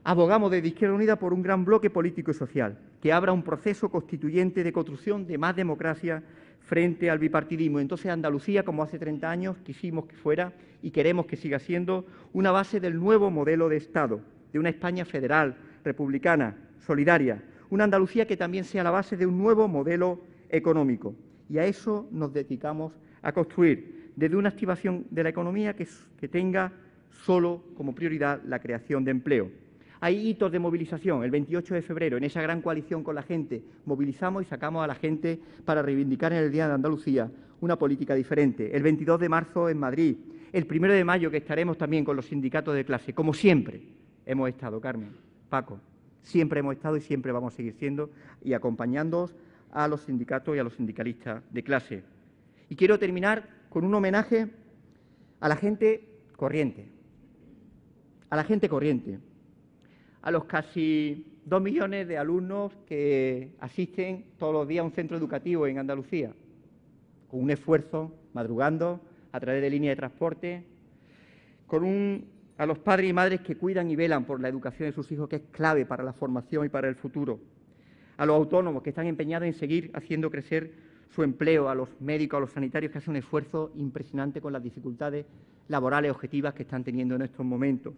Abogamos desde Izquierda Unida por un gran bloque político y social, que abra un proceso constituyente de construcción de más democracia frente al bipartidismo. Entonces Andalucía, como hace 30 años quisimos que fuera y queremos que siga siendo, una base del nuevo modelo de Estado, de una España federal, republicana, solidaria, una Andalucía que también sea la base de un nuevo modelo económico. Y a eso nos dedicamos a construir, desde una activación de la economía que tenga solo como prioridad la creación de empleo. Hay hitos de movilización. El 28 de febrero, en esa gran coalición con la gente, movilizamos y sacamos a la gente para reivindicar en el Día de Andalucía una política diferente. El 22 de marzo en Madrid. El 1 de mayo, que estaremos también con los sindicatos de clase. Como siempre hemos estado, Carmen, Paco, siempre hemos estado y siempre vamos a seguir siendo y acompañándoos a los sindicatos y a los sindicalistas de clase. Y quiero terminar con un homenaje a la gente corriente. A la gente corriente. A los casi 2 millones de alumnos que asisten todos los días a un centro educativo en Andalucía, con un esfuerzo, madrugando, a través de líneas de transporte, a los padres y madres que cuidan y velan por la educación de sus hijos, que es clave para la formación y para el futuro, a los autónomos que están empeñados en seguir haciendo crecer su empleo, a los médicos, a los sanitarios que hacen un esfuerzo impresionante con las dificultades laborales objetivas que están teniendo en estos momentos,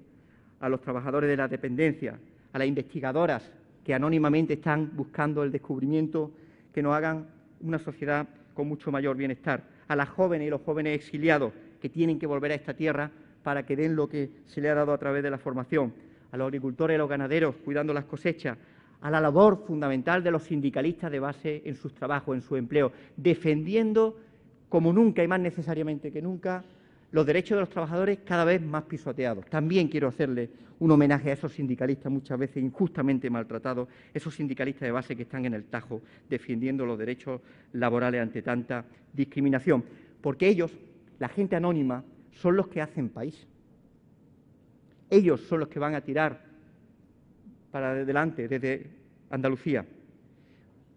a los trabajadores de la dependencia, a las investigadoras que anónimamente están buscando el descubrimiento que nos hagan una sociedad con mucho mayor bienestar, a las jóvenes y los jóvenes exiliados que tienen que volver a esta tierra para que den lo que se les ha dado a través de la formación, a los agricultores y los ganaderos cuidando las cosechas, a la labor fundamental de los sindicalistas de base en sus trabajos, en su empleo, defendiendo como nunca y más necesariamente que nunca los derechos de los trabajadores cada vez más pisoteados. También quiero hacerle un homenaje a esos sindicalistas muchas veces injustamente maltratados, esos sindicalistas de base que están en el Tajo defendiendo los derechos laborales ante tanta discriminación. Porque ellos, la gente anónima, son los que hacen país. Ellos son los que van a tirar para adelante desde Andalucía.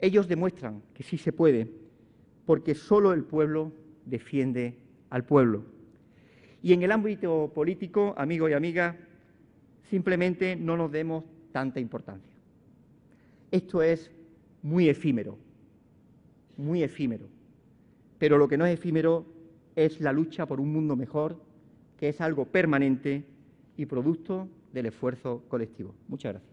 Ellos demuestran que sí se puede, porque solo el pueblo defiende al pueblo. Y en el ámbito político, amigos y amigas, simplemente no nos demos tanta importancia. Esto es muy efímero, pero lo que no es efímero es la lucha por un mundo mejor, que es algo permanente y producto del esfuerzo colectivo. Muchas gracias.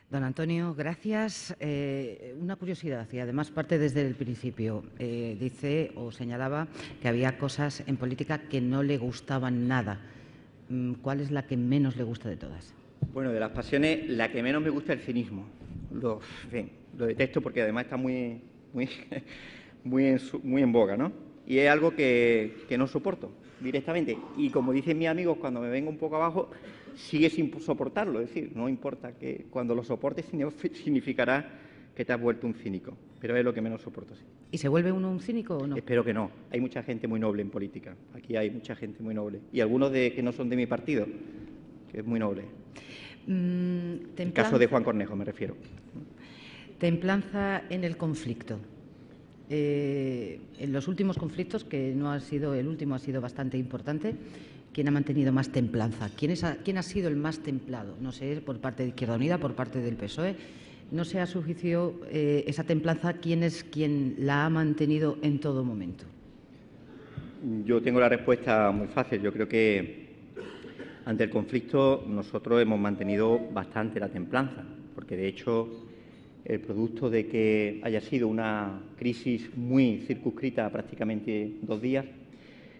Don Antonio, gracias. Una curiosidad, y además parte desde el principio. Dice o señalaba que había cosas en política que no le gustaban nada. ¿Cuál es la que menos le gusta de todas? Bueno, de las pasiones, la que menos me gusta es el cinismo. Lo detesto porque además está muy en boga, ¿no? Y es algo que no soporto directamente. Y como dicen mis amigos, cuando me vengo un poco abajo, sigue sin soportarlo. Es decir, no importa que cuando lo soportes significará que te has vuelto un cínico. Pero es lo que menos soporto, sí. ¿Y se vuelve uno un cínico o no? Espero que no. Hay mucha gente muy noble en política. Aquí hay mucha gente muy noble. Y algunos que no son de mi partido, que es muy noble. El caso de Juan Cornejo, me refiero. Templanza en el conflicto. En los últimos conflictos, que no ha sido el último, ha sido bastante importante, ¿quién ha mantenido más templanza? ¿Quién ha sido el más templado? No sé, por parte de Izquierda Unida, por parte del PSOE. No sé a su juicio esa templanza, ¿quién es quien la ha mantenido en todo momento? Yo tengo la respuesta muy fácil. Yo creo que ante el conflicto nosotros hemos mantenido bastante la templanza, porque de hecho el producto de que haya sido una crisis muy circunscrita a prácticamente 2 días,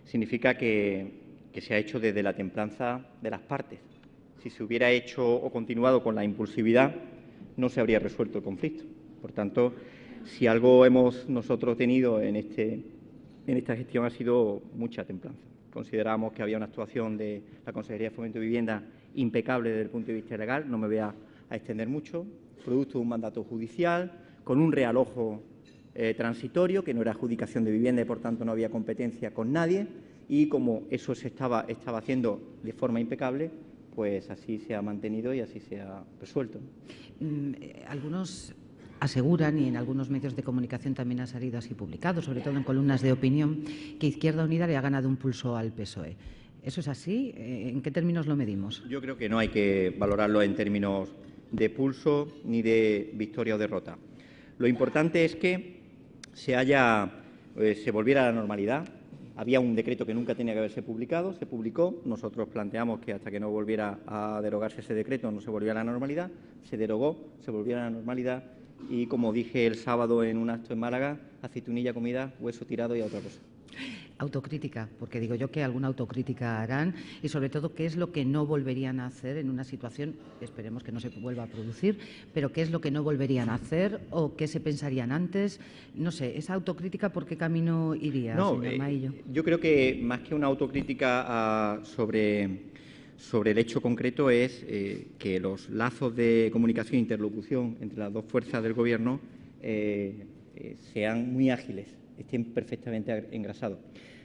significa que se ha hecho desde la templanza de las partes. Si se hubiera hecho o continuado con la impulsividad, no se habría resuelto el conflicto. Por tanto, si algo hemos nosotros tenido en esta gestión ha sido mucha templanza. Consideramos que había una actuación de la Consejería de Fomento y Vivienda impecable desde el punto de vista legal, no me voy a extender mucho, producto de un mandato judicial, con un realojo transitorio, que no era adjudicación de vivienda y, por tanto, no había competencia con nadie, y como eso se estaba haciendo de forma impecable, pues así se ha mantenido y así se ha resuelto. Algunos aseguran, y en algunos medios de comunicación también ha salido así publicado, sobre todo en columnas de opinión, que Izquierda Unida le ha ganado un pulso al PSOE. ¿Eso es así? ¿En qué términos lo medimos? Yo creo que no hay que valorarlo en términos de pulso ni de victoria o derrota. Lo importante es que se volviera a la normalidad. Había un decreto que nunca tenía que haberse publicado, se publicó. Nosotros planteamos que hasta que no volviera a derogarse ese decreto no se volviera a la normalidad. Se derogó, se volvió a la normalidad y, como dije el sábado en un acto en Málaga, aceitunilla comida, hueso tirado y a otra cosa. Autocrítica, porque digo yo que alguna autocrítica harán, y sobre todo qué es lo que no volverían a hacer en una situación, esperemos que no se vuelva a producir, pero qué es lo que no volverían a hacer o qué se pensarían antes. No sé, esa autocrítica, ¿por qué camino iría, señor Maillo? Yo creo que más que una autocrítica sobre el hecho concreto es que los lazos de comunicación e interlocución entre las dos fuerzas del Gobierno sean muy ágiles, estén perfectamente engrasados.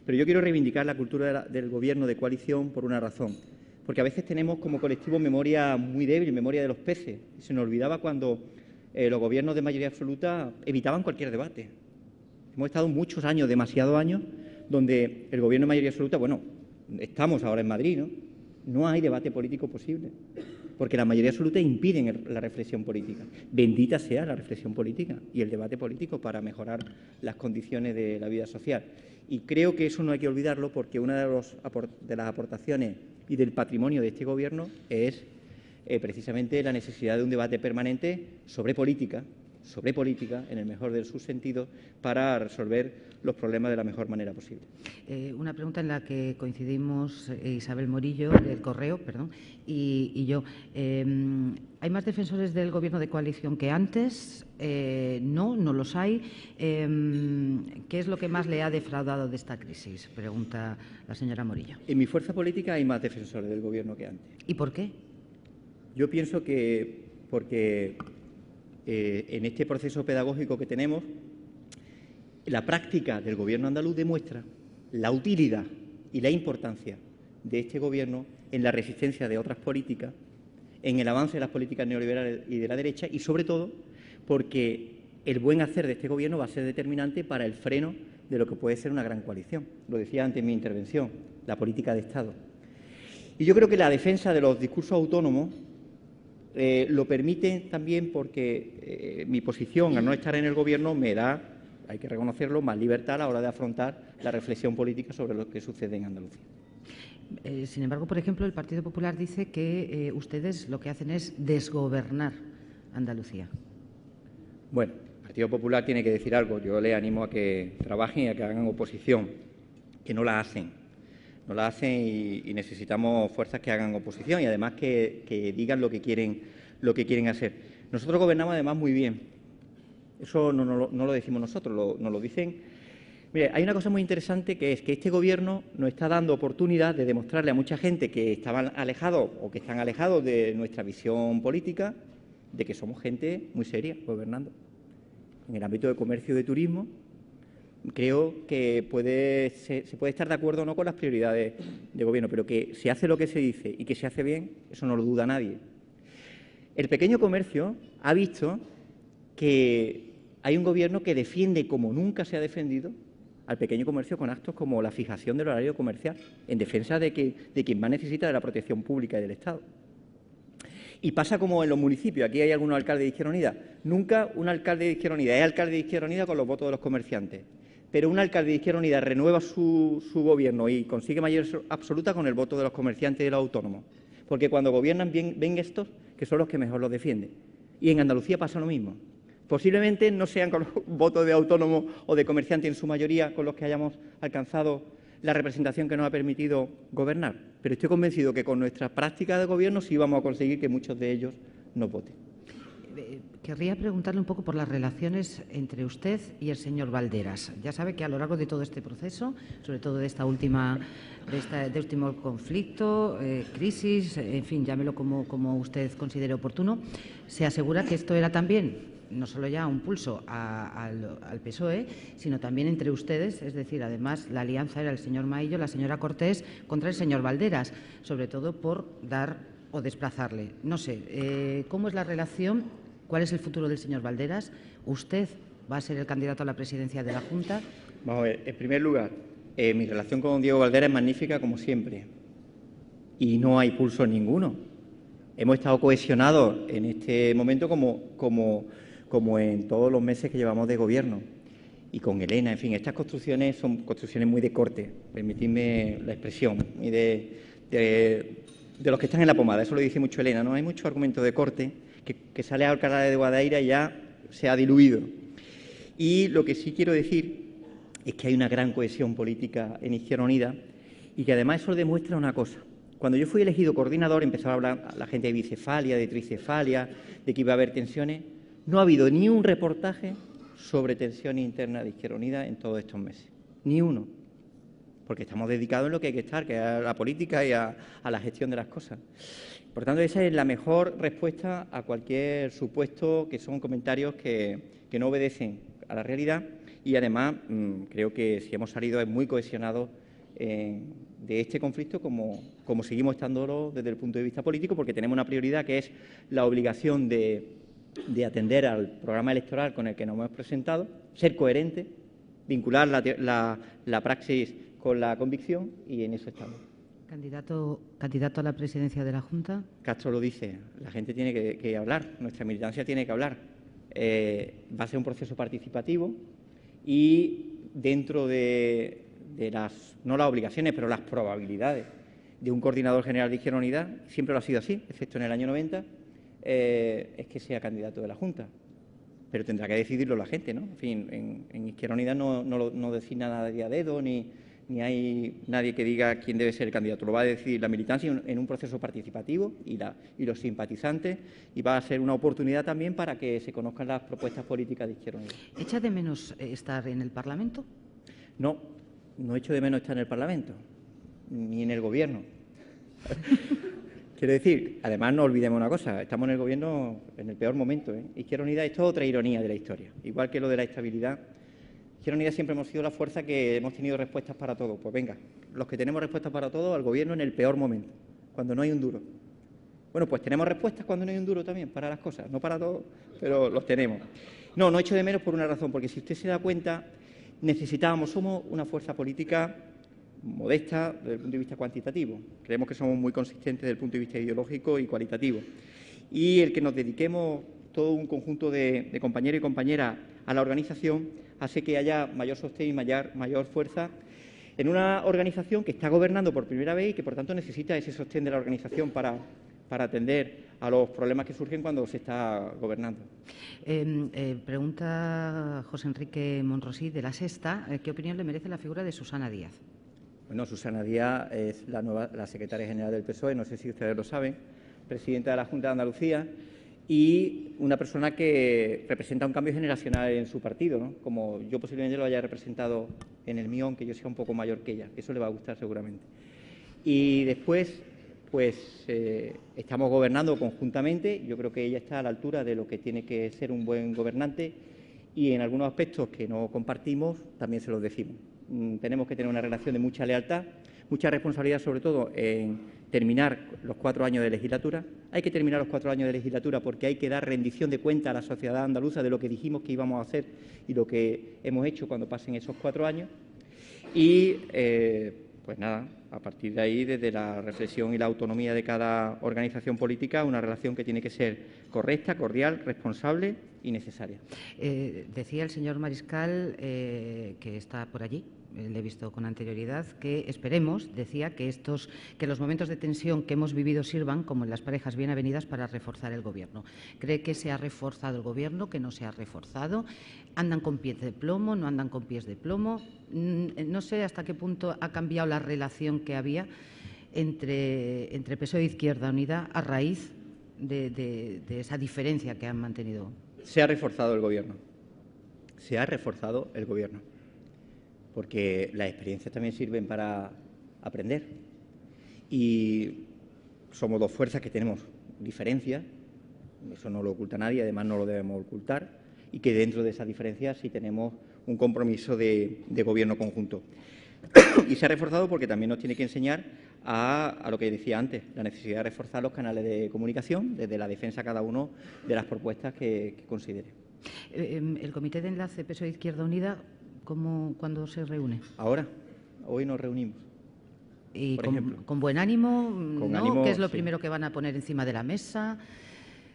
Pero yo quiero reivindicar la cultura del Gobierno de coalición por una razón, porque a veces tenemos como colectivo memoria muy débil, memoria de los peces. Se nos olvidaba cuando los gobiernos de mayoría absoluta evitaban cualquier debate. Hemos estado muchos años, demasiados años, donde el Gobierno de mayoría absoluta, bueno, estamos ahora en Madrid, ¿no? No hay debate político posible, porque la mayoría absoluta impiden la reflexión política. Bendita sea la reflexión política y el debate político para mejorar las condiciones de la vida social. Y creo que eso no hay que olvidarlo, porque una de las aportaciones y del patrimonio de este Gobierno es precisamente la necesidad de un debate permanente sobre política, en el mejor de sus sentidos, para resolver los problemas de la mejor manera posible. Una pregunta en la que coincidimos Isabel Morillo, del Correo, y yo. ¿Hay más defensores del Gobierno de coalición que antes? No los hay. ¿Qué es lo que más le ha defraudado de esta crisis? Pregunta la señora Morillo. En mi fuerza política hay más defensores del Gobierno que antes. ¿Y por qué? Yo pienso que porque en este proceso pedagógico que tenemos, la práctica del Gobierno andaluz demuestra la utilidad y la importancia de este Gobierno en la resistencia de otras políticas, en el avance de las políticas neoliberales y de la derecha, y sobre todo porque el buen hacer de este Gobierno va a ser determinante para el freno de lo que puede ser una gran coalición. Lo decía antes en mi intervención, la política de Estado. Y yo creo que la defensa de los discursos autónomos lo permite también porque mi posición, al no estar en el Gobierno, me da, hay que reconocerlo, más libertad a la hora de afrontar la reflexión política sobre lo que sucede en Andalucía. Sin embargo, por ejemplo, el Partido Popular dice que ustedes lo que hacen es desgobernar Andalucía. Bueno, el Partido Popular tiene que decir algo. Yo le animo a que trabajen y a que hagan oposición, que no la hacen. No la hacen y necesitamos fuerzas que hagan oposición y además que digan lo que quieren hacer. Nosotros gobernamos además muy bien. Eso no lo decimos nosotros, nos lo dicen. Mire, hay una cosa muy interesante, que es que este Gobierno nos está dando oportunidad de demostrarle a mucha gente que estaban alejados o que están alejados de nuestra visión política, de que somos gente muy seria gobernando. En el ámbito de comercio y de turismo, creo que se puede estar de acuerdo o no con las prioridades de Gobierno, pero que se hace lo que se dice y que se hace bien, eso no lo duda nadie. El pequeño comercio ha visto que hay un Gobierno que defiende como nunca se ha defendido al pequeño comercio con actos como la fijación del horario comercial, en defensa de quien más necesita de la protección pública y del Estado. Y pasa como en los municipios. Aquí hay algunos alcaldes de Izquierda Unida. Nunca un alcalde de Izquierda Unida es alcalde de Izquierda Unida con los votos de los comerciantes. Pero un alcalde de Izquierda Unida renueva su Gobierno y consigue mayoría absoluta con el voto de los comerciantes y de los autónomos. Porque cuando gobiernan ven estos que son los que mejor los defienden. Y en Andalucía pasa lo mismo. Posiblemente no sean con los votos de autónomos o de comerciantes en su mayoría con los que hayamos alcanzado la representación que nos ha permitido gobernar, pero estoy convencido que con nuestra práctica de gobierno sí vamos a conseguir que muchos de ellos nos voten. Querría preguntarle un poco por las relaciones entre usted y el señor Valderas. Ya sabe que a lo largo de todo este proceso, sobre todo de este último conflicto, crisis, en fin, llámelo como usted considere oportuno, se asegura que esto era también no solo ya un pulso al PSOE, sino también entre ustedes, es decir, además la alianza era el señor Maillo, la señora Cortés contra el señor Valderas, sobre todo por dar o desplazarle. No sé, ¿cómo es la relación? ¿Cuál es el futuro del señor Valderas? ¿Usted va a ser el candidato a la presidencia de la Junta? Vamos a ver, en primer lugar, mi relación con Diego Valderas es magnífica como siempre y no hay pulso ninguno. Hemos estado cohesionados en este momento como en todos los meses que llevamos de gobierno. Y con Elena, en fin, estas construcciones son construcciones muy de corte, permitidme la expresión, y de los que están en la pomada, eso lo dice mucho Elena, ¿no? Hay mucho argumento de corte que sale a Alcalá de Guadaira y ya se ha diluido. Y lo que sí quiero decir es que hay una gran cohesión política en Izquierda Unida y que además eso demuestra una cosa. Cuando yo fui elegido coordinador empezaba a hablar la gente de bicefalia, de tricefalia, de que iba a haber tensiones. No ha habido ni un reportaje sobre tensiones internas de Izquierda Unida en todos estos meses. Ni uno. Porque estamos dedicados en lo que hay que estar, que es a la política y a la gestión de las cosas. Por tanto, esa es la mejor respuesta a cualquier supuesto que son comentarios que no obedecen a la realidad y, además, creo que si hemos salido muy cohesionados de este conflicto como seguimos estándolo desde el punto de vista político, porque tenemos una prioridad que es la obligación de atender al programa electoral con el que nos hemos presentado, ser coherente, vincular la praxis con la convicción y en eso estamos. ¿Candidato a la presidencia de la Junta? Castro lo dice, la gente tiene que hablar, nuestra militancia tiene que hablar. Va a ser un proceso participativo y dentro de no las obligaciones, pero las probabilidades de un coordinador general de Izquierda Unida, siempre lo ha sido así, excepto en el año 90, es que sea candidato de la Junta. Pero tendrá que decidirlo la gente, ¿no? En fin, en Izquierda Unida no designa nadie a dedo, ni hay nadie que diga quién debe ser el candidato. Lo va a decidir la militancia en un proceso participativo y los simpatizantes, y va a ser una oportunidad también para que se conozcan las propuestas políticas de Izquierda Unida. ¿Echa de menos estar en el Parlamento? No echo de menos estar en el Parlamento, ni en el Gobierno. Quiero decir, además no olvidemos una cosa, estamos en el Gobierno en el peor momento, ¿eh? Izquierda Unida, esto es otra ironía de la historia, igual que lo de la estabilidad. Izquierda Unida siempre hemos sido la fuerza que hemos tenido respuestas para todo. Pues venga, los que tenemos respuestas para todo, al Gobierno en el peor momento, cuando no hay un duro. Bueno, pues tenemos respuestas cuando no hay un duro también para las cosas, no para todo, pero los tenemos. No echo de menos por una razón, porque si usted se da cuenta, somos una fuerza política modesta desde el punto de vista cuantitativo. Creemos que somos muy consistentes desde el punto de vista ideológico y cualitativo. Y el que nos dediquemos todo un conjunto de compañeros y compañeras a la organización hace que haya mayor sostén y mayor fuerza en una organización que está gobernando por primera vez y que, por tanto, necesita ese sostén de la organización para atender a los problemas que surgen cuando se está gobernando. Pregunta José Enrique Monrosí, de La Sexta, ¿qué opinión le merece la figura de Susana Díaz? Bueno, Susana Díaz es la secretaria general del PSOE, no sé si ustedes lo saben, presidenta de la Junta de Andalucía y una persona que representa un cambio generacional en su partido, ¿no? Como yo posiblemente lo haya representado en el mío, aunque yo sea un poco mayor que ella, eso le va a gustar seguramente. Y después, pues estamos gobernando conjuntamente, yo creo que ella está a la altura de lo que tiene que ser un buen gobernante y en algunos aspectos que no compartimos también se los decimos. Tenemos que tener una relación de mucha lealtad, mucha responsabilidad, sobre todo en terminar los 4 años de legislatura. Hay que terminar los 4 años de legislatura porque hay que dar rendición de cuenta a la sociedad andaluza de lo que dijimos que íbamos a hacer y lo que hemos hecho cuando pasen esos 4 años. Y, pues nada, a partir de ahí, desde la reflexión y la autonomía de cada organización política, una relación que tiene que ser correcta, cordial, responsable y necesaria. Decía el señor Mariscal que está por allí, le he visto con anterioridad, que esperemos, decía, que los momentos de tensión que hemos vivido sirvan, como en las parejas bien avenidas, para reforzar el Gobierno. ¿Cree que se ha reforzado el Gobierno, que no se ha reforzado? ¿Andan con pies de plomo, no andan con pies de plomo? No sé hasta qué punto ha cambiado la relación que había entre PSOE e Izquierda Unida a raíz de esa diferencia que han mantenido. Se ha reforzado el Gobierno. Se ha reforzado el Gobierno. Porque las experiencias también sirven para aprender. Y somos dos fuerzas que tenemos diferencias, eso no lo oculta nadie, además no lo debemos ocultar, y que dentro de esas diferencias sí tenemos un compromiso de gobierno conjunto. Y se ha reforzado porque también nos tiene que enseñar a lo que decía antes, la necesidad de reforzar los canales de comunicación, desde la defensa cada uno de las propuestas que considere. ¿El Comité de Enlace PSOE Izquierda Unida cuándo se reúne? Ahora, hoy nos reunimos. ¿Y por ejemplo, con buen ánimo? Con ¿no? ánimo, ¿Qué es lo sí. primero que van a poner encima de la mesa?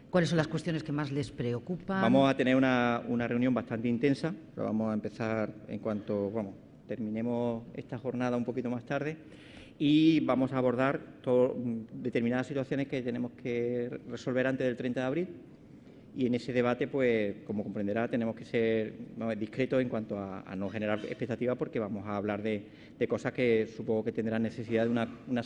¿Cuáles son las cuestiones que más les preocupan? Vamos a tener una reunión bastante intensa, pero vamos a empezar en cuanto terminemos esta jornada un poquito más tarde, y vamos a abordar determinadas situaciones que tenemos que resolver antes del 30 de abril. Y en ese debate, pues, como comprenderá, tenemos que ser discretos en cuanto a no generar expectativas, porque vamos a hablar de cosas que supongo que tendrán necesidad de una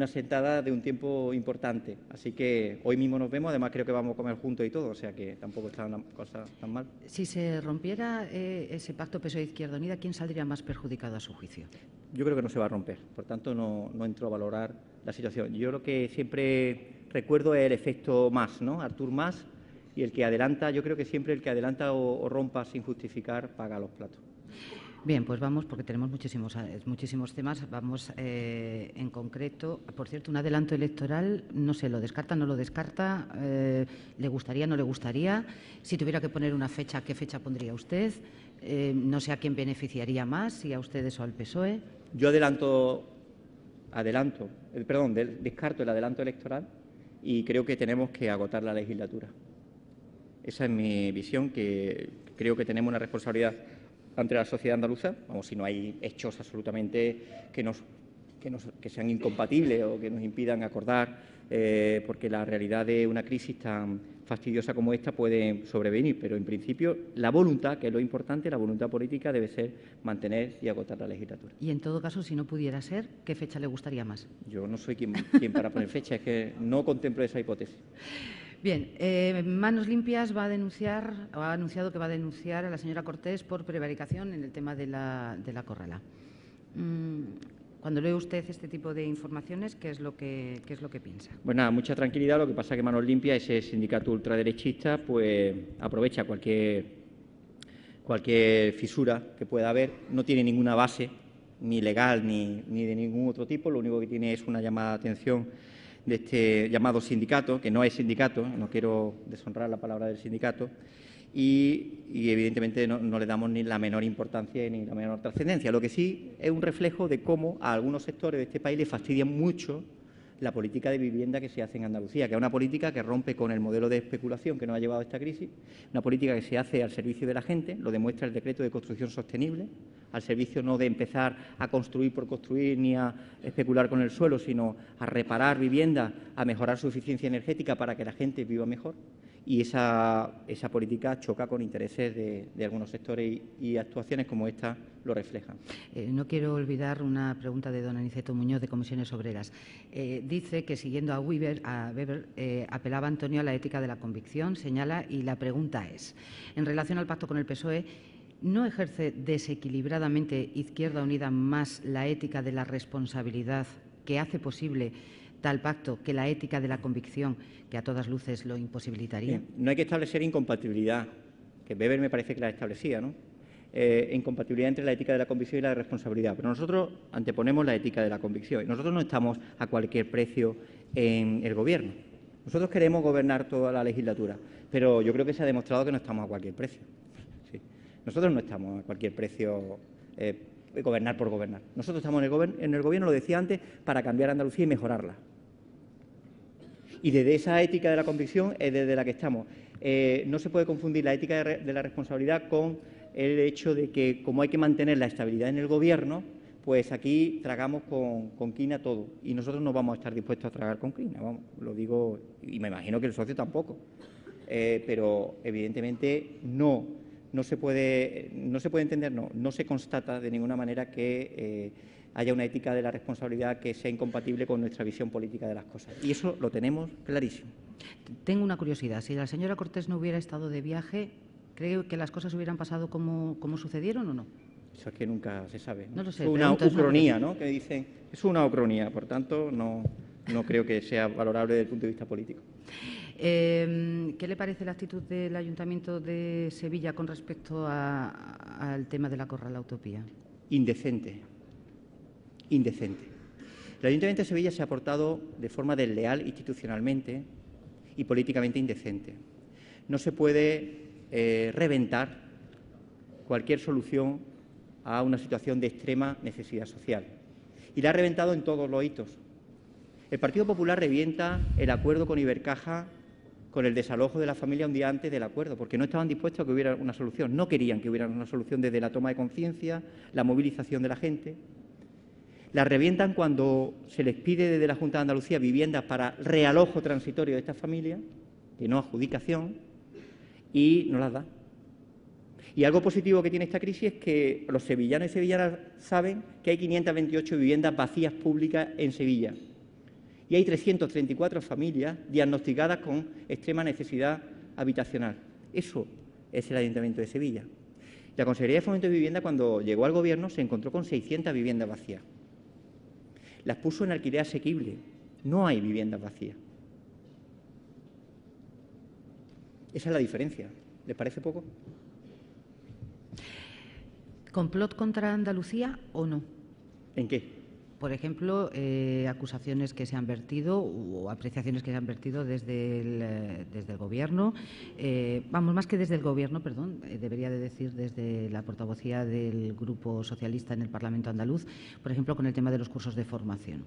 sentada de un tiempo importante. Así que hoy mismo nos vemos, además creo que vamos a comer juntos y todo, o sea que tampoco está una cosa tan mal. Si se rompiera ese pacto PSOE-Izquierda Unida, ¿quién saldría más perjudicado a su juicio? Yo creo que no se va a romper, por tanto no entro a valorar la situación. Yo lo que siempre recuerdo es el efecto Mas, ¿no? Artur Mas, y el que adelanta, yo creo que siempre el que adelanta o rompa sin justificar paga los platos. Bien, pues vamos, porque tenemos muchísimos temas. Vamos en concreto, por cierto, un adelanto electoral, no sé, ¿lo descarta, no lo descarta? ¿Le gustaría, no le gustaría? Si tuviera que poner una fecha, ¿qué fecha pondría usted? No sé a quién beneficiaría más, si a ustedes o al PSOE. Yo descarto el adelanto electoral y creo que tenemos que agotar la legislatura. Esa es mi visión, que creo que tenemos una responsabilidad ante la sociedad andaluza, si no hay hechos absolutamente que sean incompatibles o que nos impidan acordar, porque la realidad de una crisis tan fastidiosa como esta puede sobrevenir, pero en principio la voluntad, que es lo importante, la voluntad política debe ser mantener y agotar la legislatura. Y en todo caso, si no pudiera ser, ¿qué fecha le gustaría más? Yo no soy quien para poner fecha, es que no contemplo esa hipótesis. Bien, Manos Limpias ha anunciado que va a denunciar a la señora Cortés por prevaricación en el tema de la Corrala. Cuando lee usted este tipo de informaciones, ¿qué es lo que piensa? Pues nada, mucha tranquilidad. Lo que pasa es que Manos Limpias, ese sindicato ultraderechista, pues aprovecha cualquier fisura que pueda haber. No tiene ninguna base, ni legal ni de ningún otro tipo. Lo único que tiene es una llamada de atención de este llamado sindicato, que no es sindicato, no quiero deshonrar la palabra del sindicato, y evidentemente no le damos ni la menor importancia ni la menor trascendencia. Lo que sí es un reflejo de cómo a algunos sectores de este país les fastidia mucho la política de vivienda que se hace en Andalucía, que es una política que rompe con el modelo de especulación que nos ha llevado a esta crisis, una política que se hace al servicio de la gente, lo demuestra el decreto de construcción sostenible, al servicio no de empezar a construir por construir ni a especular con el suelo, sino a reparar viviendas, a mejorar su eficiencia energética para que la gente viva mejor. Y esa política choca con intereses de algunos sectores y actuaciones como esta lo reflejan. No quiero olvidar una pregunta de don Aniceto Muñoz, de Comisiones Obreras. Dice que, siguiendo a Weber, apelaba Antonio a la ética de la convicción, señala, y la pregunta es, en relación al pacto con el PSOE, ¿no ejerce desequilibradamente Izquierda Unida más la ética de la responsabilidad que hace posible tal pacto que la ética de la convicción, que a todas luces lo imposibilitaría? Bien, no hay que establecer incompatibilidad, que Weber me parece que la establecía, ¿no? Incompatibilidad entre la ética de la convicción y la responsabilidad. Pero nosotros anteponemos la ética de la convicción. Y nosotros no estamos a cualquier precio en el Gobierno. Nosotros queremos gobernar toda la legislatura, pero yo creo que se ha demostrado que no estamos a cualquier precio. Sí. Nosotros no estamos a cualquier precio gobernar por gobernar. Nosotros estamos en el Gobierno, lo decía antes, para cambiar Andalucía y mejorarla. Y desde esa ética de la convicción es desde la que estamos. No se puede confundir la ética de la responsabilidad con el hecho de que, como hay que mantener la estabilidad en el Gobierno, pues aquí tragamos con quina todo. Y nosotros no vamos a estar dispuestos a tragar con quina, vamos, lo digo, y me imagino que el socio tampoco. Pero, evidentemente, no se puede entender, no se constata de ninguna manera que haya una ética de la responsabilidad que sea incompatible con nuestra visión política de las cosas. Y eso lo tenemos clarísimo. Tengo una curiosidad. Si la señora Cortés no hubiera estado de viaje, ¿creo que las cosas hubieran pasado como sucedieron o no? Eso es que nunca se sabe, ¿no? No lo sé. Es una ucronía, ¿no? Que dicen, es una ucronía, por tanto, no creo que sea valorable desde el punto de vista político. ¿Qué le parece la actitud del Ayuntamiento de Sevilla con respecto al tema de la Corrala Utopía? Indecente. Indecente. El Ayuntamiento de Sevilla se ha portado de forma desleal institucionalmente y políticamente indecente. No se puede reventar cualquier solución a una situación de extrema necesidad social. Y la ha reventado en todos los hitos. El Partido Popular revienta el acuerdo con Ibercaja con el desalojo de la familia un día antes del acuerdo, porque no estaban dispuestos a que hubiera una solución. No querían que hubiera una solución desde la toma de conciencia, la movilización de la gente. La revientan cuando se les pide desde la Junta de Andalucía viviendas para realojo transitorio de estas familias, que no adjudicación, y no las da. Y algo positivo que tiene esta crisis es que los sevillanos y sevillanas saben que hay 528 viviendas vacías públicas en Sevilla y hay 334 familias diagnosticadas con extrema necesidad habitacional. Eso es el Ayuntamiento de Sevilla. La Consejería de Fomento de Vivienda, cuando llegó al Gobierno, se encontró con 600 viviendas vacías. Las puso en alquiler asequible. No hay viviendas vacías. Esa es la diferencia. ¿Les parece poco? ¿Complot contra Andalucía o no? ¿En qué? Por ejemplo, acusaciones que se han vertido o apreciaciones que se han vertido desde el Gobierno, vamos, más que desde el Gobierno, perdón, debería de decir desde la portavocía del Grupo Socialista en el Parlamento andaluz, por ejemplo, con el tema de los cursos de formación.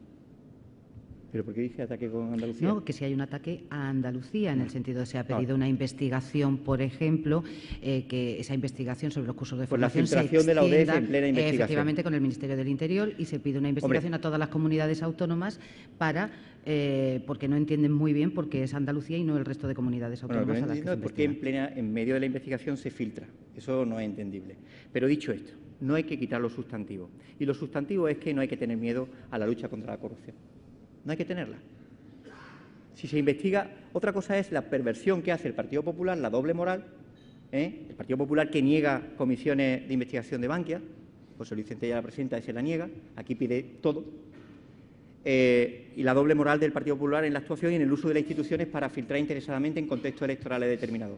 ¿Pero por qué dice ataque con Andalucía? No, que si hay un ataque a Andalucía, en el sentido de que se ha pedido una investigación, por ejemplo, que esa investigación sobre los cursos de formación se extienda, de la ODS en plena investigación. Efectivamente, con el Ministerio del Interior, y se pide una investigación a todas las comunidades autónomas para, porque no entienden muy bien por qué es Andalucía y no el resto de comunidades autónomas a las que se investiga. Porque en medio de la investigación se filtra. Eso no es entendible. Pero dicho esto, no hay que quitar lo sustantivo. Y lo sustantivo es que no hay que tener miedo a la lucha contra la corrupción. No hay que tenerla. Si se investiga, otra cosa es la perversión que hace el Partido Popular, la doble moral, el Partido Popular que niega comisiones de investigación de Bankia, José Luis Centella la presenta y se la niega, aquí pide todo, y la doble moral del Partido Popular en la actuación y en el uso de las instituciones para filtrar interesadamente en contextos electorales determinados.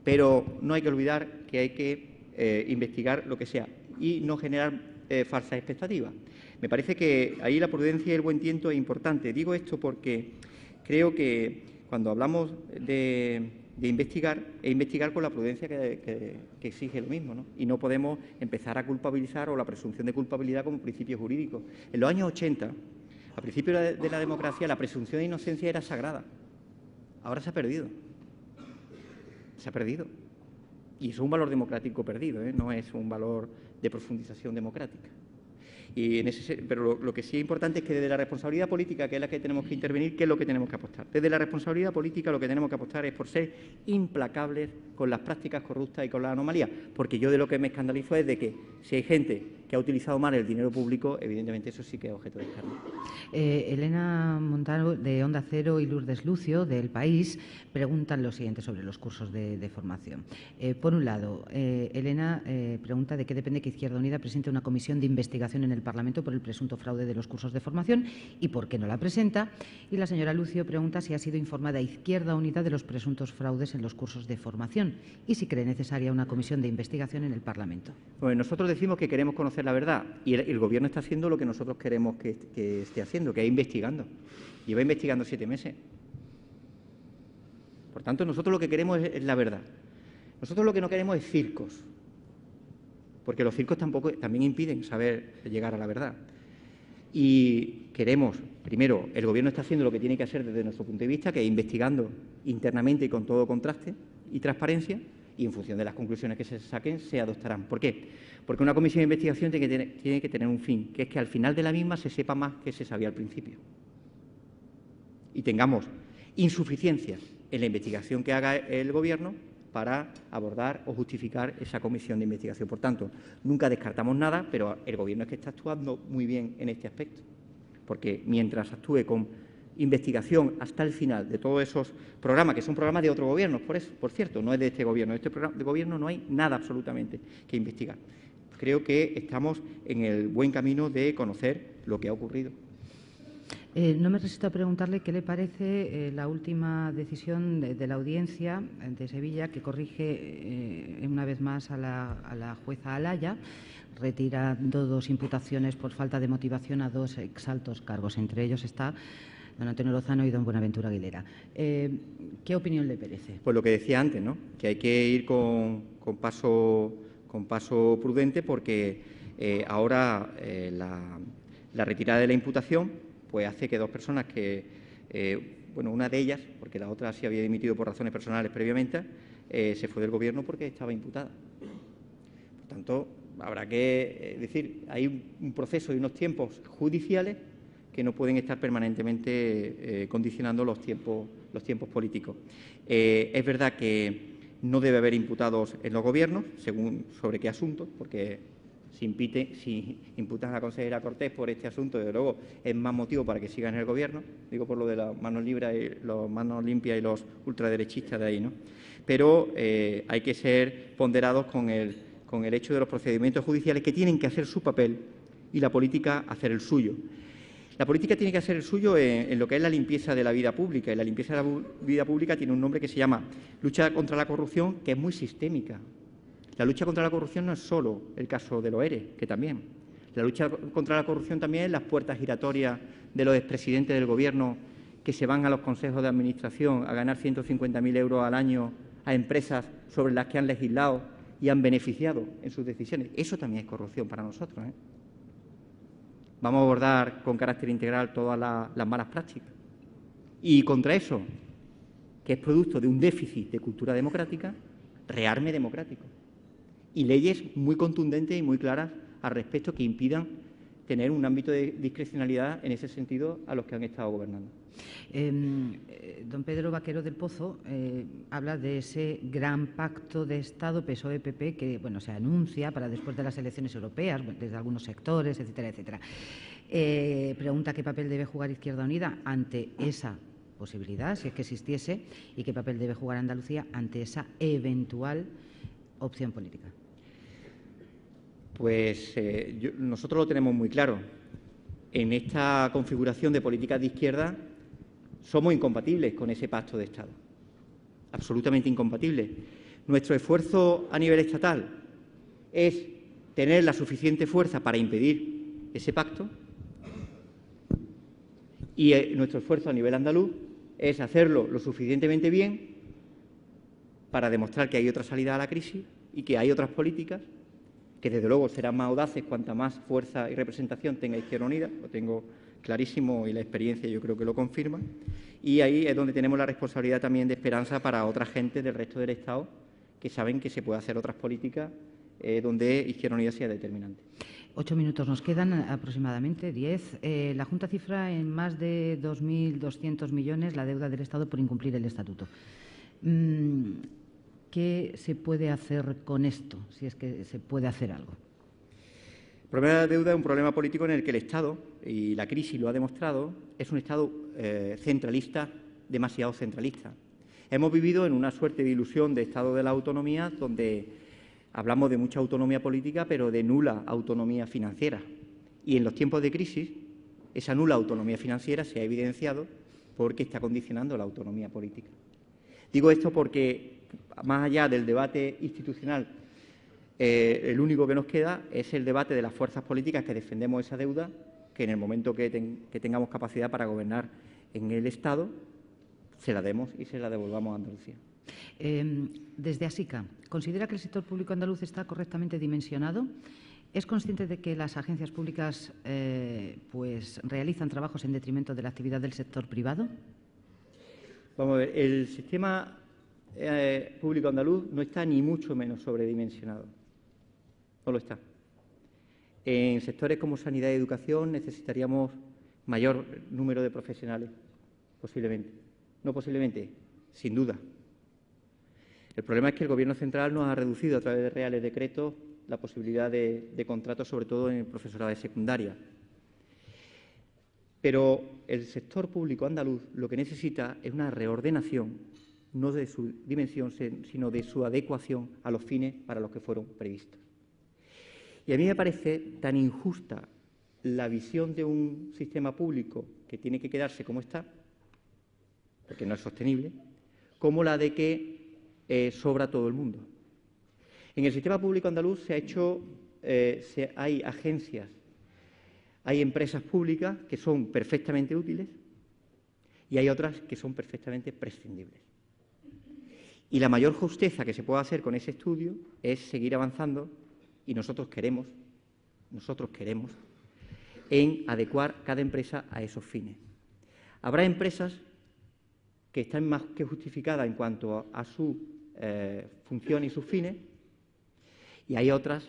Pero no hay que olvidar que hay que investigar lo que sea y no generar falsas expectativas. Me parece que ahí la prudencia y el buen tiento es importante. Digo esto porque creo que cuando hablamos de investigar, es investigar con la prudencia que exige lo mismo, ¿no? Y no podemos empezar a culpabilizar o la presunción de culpabilidad como principio jurídico. En los años 80, a principio de la democracia, la presunción de inocencia era sagrada. Ahora se ha perdido. Se ha perdido. Y eso es un valor democrático perdido, no es un valor de profundización democrática. Pero lo que sí es importante es que desde la responsabilidad política, que es la que tenemos que intervenir, ¿qué es lo que tenemos que apostar? Desde la responsabilidad política lo que tenemos que apostar es por ser implacables con las prácticas corruptas y con las anomalías, porque yo de lo que me escandalizo es de que si hay gente que ha utilizado mal el dinero público, evidentemente eso sí que es objeto de escarnio. Elena Montano, de Onda Cero, y Lourdes Lucio, del País, preguntan lo siguiente sobre los cursos de formación. Por un lado, Elena pregunta de qué depende que Izquierda Unida presente una comisión de investigación en el Parlamento por el presunto fraude de los cursos de formación y por qué no la presenta. Y la señora Lucio pregunta si ha sido informada Izquierda Unida de los presuntos fraudes en los cursos de formación y si cree necesaria una comisión de investigación en el Parlamento. Pues nosotros decimos que queremos conocer la verdad y el Gobierno está haciendo lo que nosotros queremos que esté haciendo, que es investigando. Lleva investigando 7 meses. Por tanto, nosotros lo que queremos es la verdad. Nosotros lo que no queremos es circos, porque los circos también impiden saber llegar a la verdad. Y queremos, primero, el Gobierno está haciendo lo que tiene que hacer desde nuestro punto de vista, que es investigando internamente y con todo contraste y transparencia, y en función de las conclusiones que se saquen se adoptarán. ¿Por qué? Porque una comisión de investigación tiene que tener un fin, que es que al final de la misma se sepa más que se sabía al principio y tengamos insuficiencias en la investigación que haga el Gobierno para abordar o justificar esa comisión de investigación. Por tanto, nunca descartamos nada, pero el Gobierno es que está actuando muy bien en este aspecto, porque mientras actúe con investigación hasta el final de todos esos programas, que son programas de otro Gobierno, por cierto, no es de este Gobierno, de este Gobierno no hay nada absolutamente que investigar. Creo que estamos en el buen camino de conocer lo que ha ocurrido. No me resisto a preguntarle qué le parece la última decisión de la Audiencia de Sevilla, que corrige una vez más a la jueza Alaya, retirando 2 imputaciones por falta de motivación a 2 exaltos cargos. Entre ellos está don Antonio Lozano y don Buenaventura Aguilera. ¿Qué opinión le merece? Pues lo que decía antes, ¿no? Que hay que ir con paso prudente, porque ahora la retirada de la imputación pues hace que 2 personas que, bueno, una de ellas, porque la otra sí había dimitido por razones personales previamente, se fue del Gobierno porque estaba imputada. Por tanto, habrá que decir, hay un proceso y unos tiempos judiciales que no pueden estar permanentemente condicionando los tiempos políticos. Es verdad que no debe haber imputados en los Gobiernos, según sobre qué asuntos, porque si imputan a la consejera Cortés por este asunto, desde luego es más motivo para que siga en el Gobierno, digo por lo de las manos limpias y los ultraderechistas de ahí, ¿no? Pero hay que ser ponderados con el hecho de los procedimientos judiciales, que tienen que hacer su papel y la política hacer el suyo. La política tiene que hacer el suyo en lo que es la limpieza de la vida pública, y la limpieza de la vida pública tiene un nombre que se llama lucha contra la corrupción, que es muy sistémica. La lucha contra la corrupción no es solo el caso de los ERE, que también. La lucha contra la corrupción también es las puertas giratorias de los expresidentes del Gobierno que se van a los consejos de administración a ganar 150.000 euros al año a empresas sobre las que han legislado y han beneficiado en sus decisiones. Eso también es corrupción para nosotros, ¿eh? Vamos a abordar con carácter integral todas las malas prácticas. Y contra eso, que es producto de un déficit de cultura democrática, rearme democrático. Y leyes muy contundentes y muy claras al respecto, que impidan tener un ámbito de discrecionalidad en ese sentido a los que han estado gobernando. Don Pedro Vaquero del Pozo habla de ese gran pacto de Estado PSOE-PP que, bueno, se anuncia para después de las elecciones europeas, desde algunos sectores, etcétera, etcétera. Pregunta qué papel debe jugar Izquierda Unida ante esa posibilidad, si es que existiese, y qué papel debe jugar Andalucía ante esa eventual opción política. Pues nosotros lo tenemos muy claro. En esta configuración de políticas de izquierda somos incompatibles con ese pacto de Estado, absolutamente incompatibles. Nuestro esfuerzo a nivel estatal es tener la suficiente fuerza para impedir ese pacto, y nuestro esfuerzo a nivel andaluz es hacerlo lo suficientemente bien para demostrar que hay otra salida a la crisis y que hay otras políticas que desde luego serán más audaces cuanta más fuerza y representación tenga Izquierda Unida, lo tengo clarísimo y la experiencia yo creo que lo confirma, y ahí es donde tenemos la responsabilidad también de esperanza para otra gente del resto del Estado que saben que se puede hacer otras políticas donde Izquierda Unida sea determinante. 8 minutos nos quedan, aproximadamente 10. La Junta cifra en más de 2.200 millones la deuda del Estado por incumplir el Estatuto. ¿Qué se puede hacer con esto, si es que se puede hacer algo? El problema de la deuda es un problema político en el que el Estado, y la crisis lo ha demostrado, es un Estado centralista, demasiado centralista. Hemos vivido en una suerte de ilusión de Estado de la autonomía, donde hablamos de mucha autonomía política, pero de nula autonomía financiera. Y en los tiempos de crisis, esa nula autonomía financiera se ha evidenciado porque está condicionando la autonomía política. Digo esto porque, más allá del debate institucional, el único que nos queda es el debate de las fuerzas políticas que defendemos esa deuda, que en el momento que tengamos capacidad para gobernar en el Estado, se la demos y se la devolvamos a Andalucía. Desde ASICA, ¿considera que el sector público andaluz está correctamente dimensionado? ¿Es consciente de que las agencias públicas pues realizan trabajos en detrimento de la actividad del sector privado? Vamos a ver, el sistema público andaluz no está ni mucho menos sobredimensionado. No lo está. En sectores como sanidad y educación necesitaríamos mayor número de profesionales, posiblemente. No posiblemente, sin duda. El problema es que el Gobierno central nos ha reducido a través de reales decretos la posibilidad de contratos, sobre todo en el profesorado de secundaria. Pero el sector público andaluz lo que necesita es una reordenación, no de su dimensión, sino de su adecuación a los fines para los que fueron previstos. Y a mí me parece tan injusta la visión de un sistema público que tiene que quedarse como está, porque no es sostenible, como la de que sobra todo el mundo. En el sistema público andaluz hay agencias, hay empresas públicas que son perfectamente útiles y hay otras que son perfectamente prescindibles. Y la mayor justeza que se puede hacer con ese estudio es seguir avanzando, y nosotros queremos en adecuar cada empresa a esos fines. Habrá empresas que están más que justificadas en cuanto a su función y sus fines, y hay otras,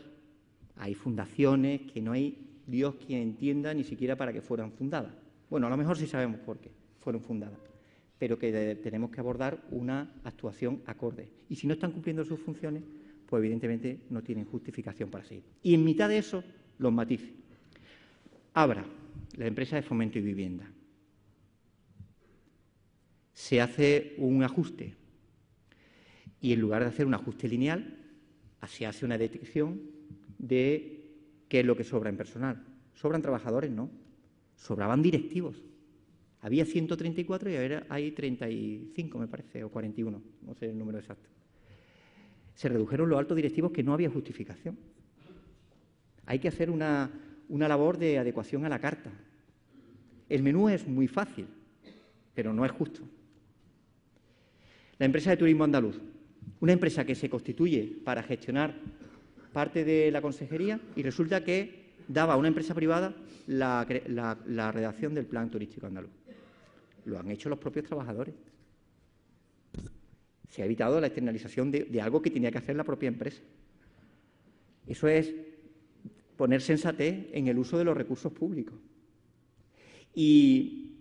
hay fundaciones que no hay Dios quien entienda ni siquiera para qué fueran fundadas. Bueno, a lo mejor sí sabemos por qué fueron fundadas, pero que tenemos que abordar una actuación acorde. Y si no están cumpliendo sus funciones, pues evidentemente no tienen justificación para seguir. Y en mitad de eso, los matices. Abra, la empresa de fomento y vivienda. Se hace un ajuste y en lugar de hacer un ajuste lineal, se hace una detección de qué es lo que sobra en personal. ¿Sobran trabajadores? No. Sobraban directivos. Había 134 y ahora hay 35, me parece, o 41, no sé el número exacto. Se redujeron los altos directivos que no había justificación. Hay que hacer una labor de adecuación a la carta. El menú es muy fácil, pero no es justo. La empresa de turismo andaluz, una empresa que se constituye para gestionar parte de la consejería y resulta que daba a una empresa privada la redacción del plan turístico andaluz. Lo han hecho los propios trabajadores. Se ha evitado la externalización de algo que tenía que hacer la propia empresa. Eso es poner sensatez en el uso de los recursos públicos. Y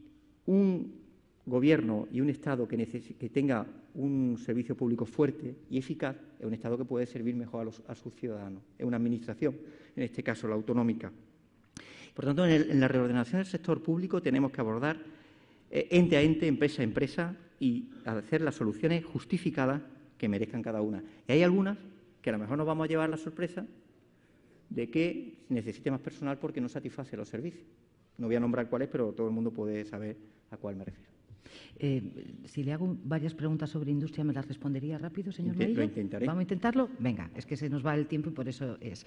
un Gobierno y un Estado que tenga un servicio público fuerte y eficaz es un Estado que puede servir mejor a sus ciudadanos. Es una administración, en este caso la autonómica. Por tanto, en la reordenación del sector público tenemos que abordar ente a ente, empresa a empresa y hacer las soluciones justificadas que merezcan cada una. Y hay algunas que a lo mejor nos vamos a llevar la sorpresa de que necesite más personal porque no satisface los servicios. No voy a nombrar cuáles, pero todo el mundo puede saber a cuál me refiero. Si le hago varias preguntas sobre industria, ¿me las respondería rápido, señor Melillo? Lo intentaré. ¿Vamos a intentarlo? Venga, es que se nos va el tiempo y por eso es.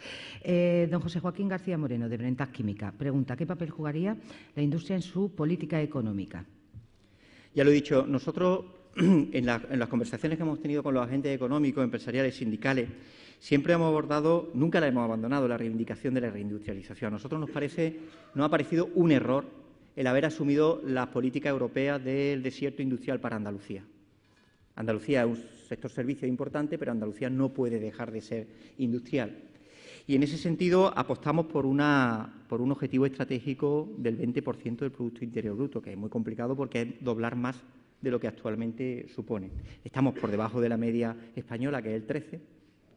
Don José Joaquín García Moreno, de Brentac Química, pregunta, ¿qué papel jugaría la industria en su política económica? Ya lo he dicho, nosotros en las conversaciones que hemos tenido con los agentes económicos, empresariales, sindicales, siempre hemos abordado, nunca la hemos abandonado, la reivindicación de la reindustrialización. A nosotros nos ha parecido un error el haber asumido las políticas europeas del desierto industrial para Andalucía. Andalucía es un sector servicio importante, pero Andalucía no puede dejar de ser industrial. Y en ese sentido apostamos por un objetivo estratégico del 20% del Producto Interior Bruto, que es muy complicado porque es doblar más de lo que actualmente supone. Estamos por debajo de la media española, que es el 13%,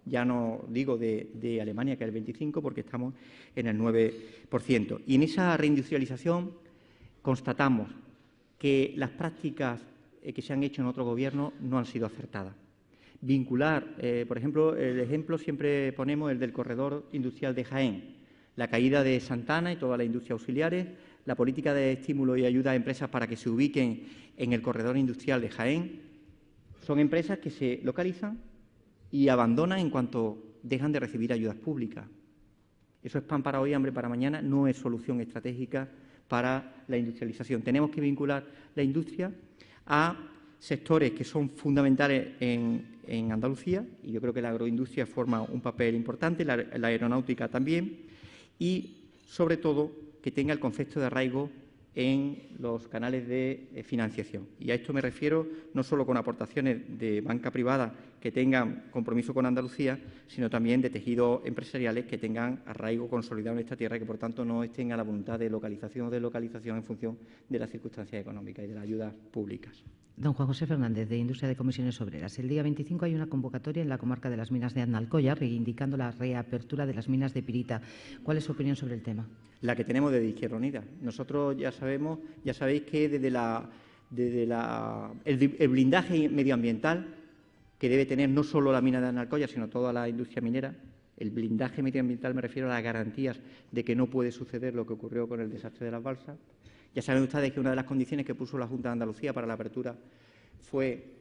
ya no digo de Alemania, que es el 25%, porque estamos en el 9%. Y en esa reindustrialización constatamos que las prácticas que se han hecho en otros gobiernos no han sido acertadas. Vincular, por ejemplo, el ejemplo siempre ponemos el del corredor industrial de Jaén, la caída de Santana y todas las industrias auxiliares, la política de estímulo y ayuda a empresas para que se ubiquen en el corredor industrial de Jaén. Son empresas que se localizan y abandonan en cuanto dejan de recibir ayudas públicas. Eso es pan para hoy, hambre para mañana, no es solución estratégica para la industrialización. Tenemos que vincular la industria a sectores que son fundamentales en Andalucía, y yo creo que la agroindustria forma un papel importante, la aeronáutica también, y sobre todo que tenga el concepto de arraigo en los canales de financiación. Y a esto me refiero no solo con aportaciones de banca privada que tengan compromiso con Andalucía, sino también de tejidos empresariales que tengan arraigo consolidado en esta tierra y que, por tanto, no estén a la voluntad de localización o deslocalización en función de las circunstancias económicas y de las ayudas públicas. Don Juan José Fernández, de Industria de Comisiones Obreras. El día 25 hay una convocatoria en la comarca de las minas de Aznalcóllar reivindicando la reapertura de las minas de pirita. ¿Cuál es su opinión sobre el tema? La que tenemos desde Izquierda Unida. Nosotros ya sabéis que desde el blindaje medioambiental que debe tener no solo la mina de Aznalcóllar, sino toda la industria minera, el blindaje medioambiental me refiero a las garantías de que no puede suceder lo que ocurrió con el desastre de las balsas. Ya saben ustedes que una de las condiciones que puso la Junta de Andalucía para la apertura fue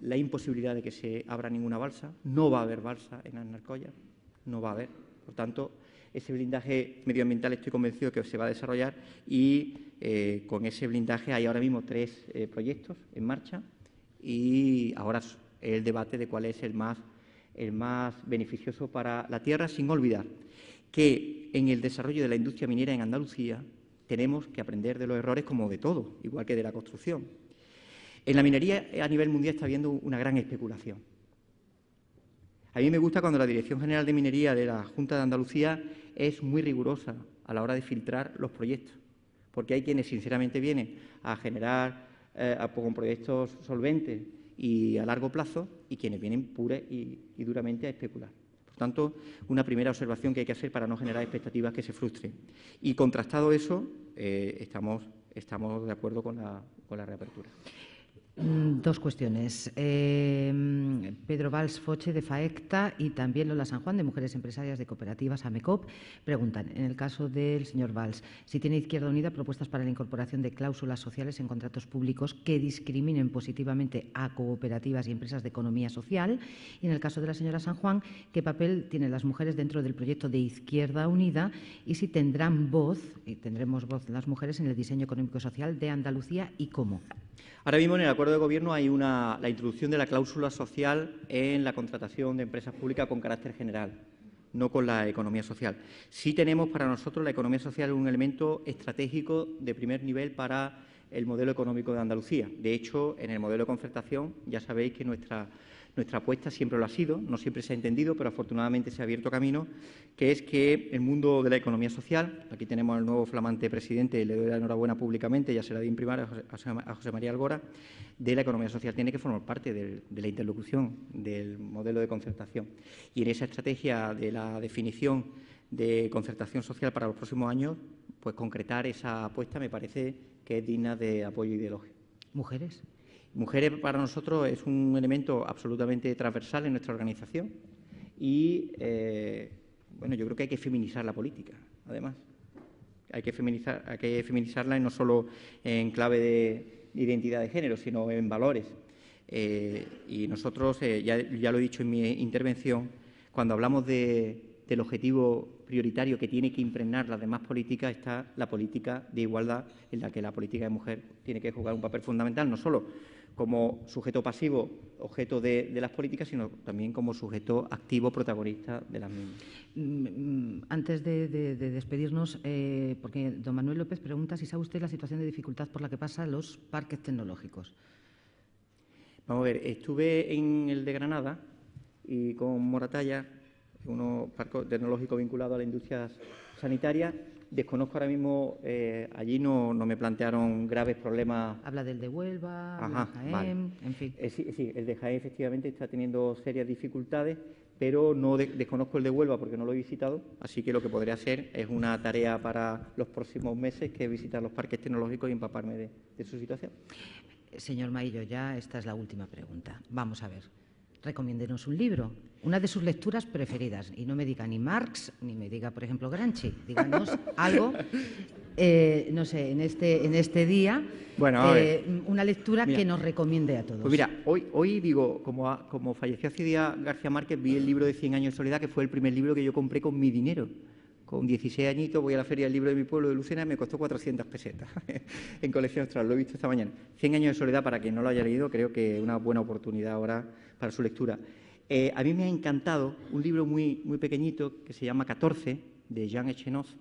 la imposibilidad de que se abra ninguna balsa. No va a haber balsa en Aznalcóllar, no va a haber. Por tanto, ese blindaje medioambiental estoy convencido que se va a desarrollar y con ese blindaje hay ahora mismo 3 proyectos en marcha y ahora el debate de cuál es el más beneficioso para la tierra, sin olvidar que en el desarrollo de la industria minera en Andalucía tenemos que aprender de los errores como de todo, igual que de la construcción. En la minería a nivel mundial está habiendo una gran especulación. A mí me gusta cuando la Dirección General de Minería de la Junta de Andalucía es muy rigurosa a la hora de filtrar los proyectos, porque hay quienes sinceramente vienen a generar con proyectos solventes y a largo plazo y quienes vienen pura y duramente a especular. Por tanto, una primera observación que hay que hacer para no generar expectativas que se frustren. Y contrastado eso, estamos de acuerdo con la reapertura. 2 cuestiones. Pedro Valls Foche, de FAECTA, y también Lola San Juan, de Mujeres Empresarias de Cooperativas, AMECOP, preguntan, en el caso del señor Valls, si tiene Izquierda Unida propuestas para la incorporación de cláusulas sociales en contratos públicos que discriminen positivamente a cooperativas y empresas de economía social. Y en el caso de la señora San Juan, ¿qué papel tienen las mujeres dentro del proyecto de Izquierda Unida y si tendrán voz, y tendremos voz las mujeres en el diseño económico-social de Andalucía y cómo? Ahora mismo en el acuerdo de gobierno hay la introducción de la cláusula social en la contratación de empresas públicas con carácter general, no con la economía social. Sí tenemos para nosotros la economía social un elemento estratégico de primer nivel para el modelo económico de Andalucía. De hecho, en el modelo de concertación ya sabéis que nuestra apuesta siempre lo ha sido, no siempre se ha entendido, pero afortunadamente se ha abierto camino, que es que el mundo de la economía social, aquí tenemos al nuevo flamante presidente, le doy la enhorabuena públicamente, ya se la di en primaria a José María Algora, de la economía social tiene que formar parte de la interlocución del modelo de concertación. Y en esa estrategia de la definición de concertación social para los próximos años, pues concretar esa apuesta me parece que es digna de apoyo y de elogio. ¿Mujeres? Mujeres para nosotros es un elemento absolutamente transversal en nuestra organización y, bueno, yo creo que hay que feminizar la política, además. Hay que feminizarla y no solo en clave de identidad de género, sino en valores. Y nosotros, ya lo he dicho en mi intervención, cuando hablamos del objetivo prioritario que tiene que impregnar las demás políticas, está la política de igualdad, en la que la política de mujer tiene que jugar un papel fundamental, no solo como sujeto pasivo, objeto de las políticas, sino también como sujeto activo, protagonista de las mismas. Antes de despedirnos, porque don Manuel López pregunta si sabe usted la situación de dificultad por la que pasan los parques tecnológicos. Vamos a ver, estuve en el de Granada y con Moratalla, unos parques tecnológicos vinculados a la industria sanitaria. Desconozco ahora mismo, allí no me plantearon graves problemas. Habla del de Huelva, Ajá, de Jaén, vale. en fin. Sí, el de Jaén efectivamente está teniendo serias dificultades, pero no desconozco el de Huelva porque no lo he visitado, así que lo que podré hacer es una tarea para los próximos meses, que es visitar los parques tecnológicos y empaparme de su situación. Señor Maillo, ya esta es la última pregunta. Vamos a ver. Recomiéndenos un libro, una de sus lecturas preferidas. Y no me diga ni Marx, ni me diga, por ejemplo, Gramsci. Díganos algo, no sé, en este día, bueno, una lectura que nos recomiende a todos. Pues mira, hoy digo, como falleció hace días García Márquez, vi el libro de 100 años de soledad, que fue el primer libro que yo compré con mi dinero. Con 16 añitos voy a la Feria del Libro de mi pueblo de Lucena y me costó 400 pesetas en Colección Austral, lo he visto esta mañana. 100 años de soledad, para quien no lo haya leído, creo que es una buena oportunidad ahora para su lectura. A mí me ha encantado un libro muy pequeñito que se llama 14, de Jean Echenoz,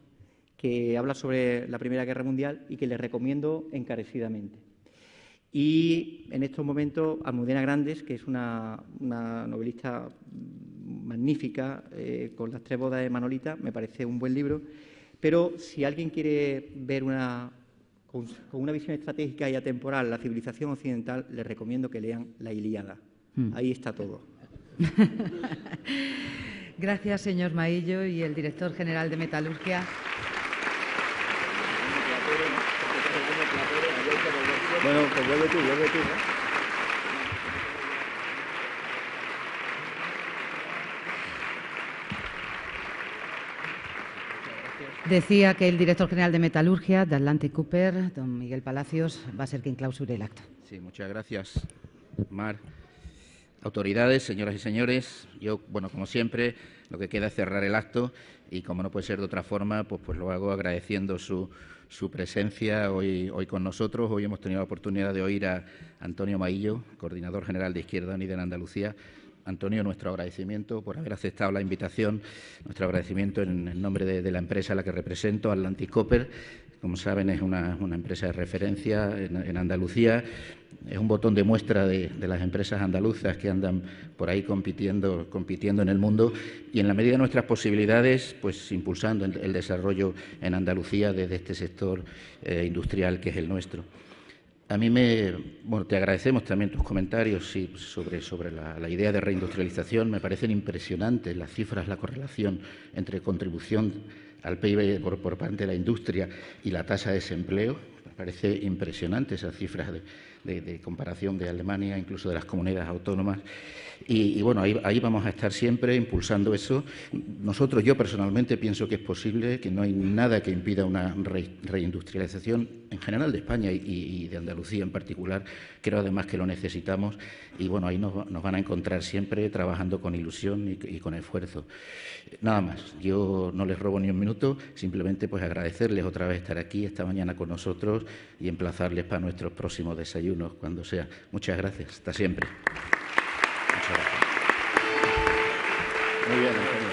que habla sobre la Primera Guerra Mundial y que les recomiendo encarecidamente. Y en estos momentos Almudena Grandes, que es una novelista magnífica, con Las tres bodas de Manolita, me parece un buen libro, pero si alguien quiere ver con una visión estratégica y atemporal la civilización occidental, les recomiendo que lean La Ilíada. Ahí está todo. Gracias, señor Maillo, y el director general de Metalurgia. Bueno, pues vuelve tú, Decía que el director general de Metalurgia, de Atlantic Cooper, don Miguel Palacios, va a ser quien clausure el acto. Sí, muchas gracias, Mar. Autoridades, señoras y señores, yo, bueno, como siempre, lo que queda es cerrar el acto y, como no puede ser de otra forma, pues lo hago agradeciendo su presencia hoy con nosotros. Hoy hemos tenido la oportunidad de oír a Antonio Maillo, coordinador general de Izquierda Unida en Andalucía. Antonio, nuestro agradecimiento por haber aceptado la invitación, nuestro agradecimiento en nombre de la empresa a la que represento, Atlantic Cooper. Como saben, es una empresa de referencia en Andalucía. Es un botón de muestra de las empresas andaluzas que andan por ahí compitiendo en el mundo y, en la medida de nuestras posibilidades, pues impulsando el desarrollo en Andalucía desde este sector industrial que es el nuestro. A mí te agradecemos también tus comentarios sobre la idea de reindustrialización. Me parecen impresionantes las cifras, la correlación entre contribución al PIB por parte de la industria y la tasa de desempleo. Me parece impresionante esas cifras de comparación de Alemania, incluso de las comunidades autónomas. Y bueno, ahí vamos a estar siempre impulsando eso. Yo personalmente pienso que es posible, que no hay nada que impida una reindustrialización en general de España y de Andalucía en particular. Creo además que lo necesitamos y bueno, ahí nos van a encontrar siempre trabajando con ilusión y con esfuerzo. Nada más, yo no les robo ni un minuto, simplemente pues agradecerles otra vez estar aquí esta mañana con nosotros y emplazarles para nuestros próximos desayunos cuando sea. Muchas gracias, hasta siempre. Muy bien.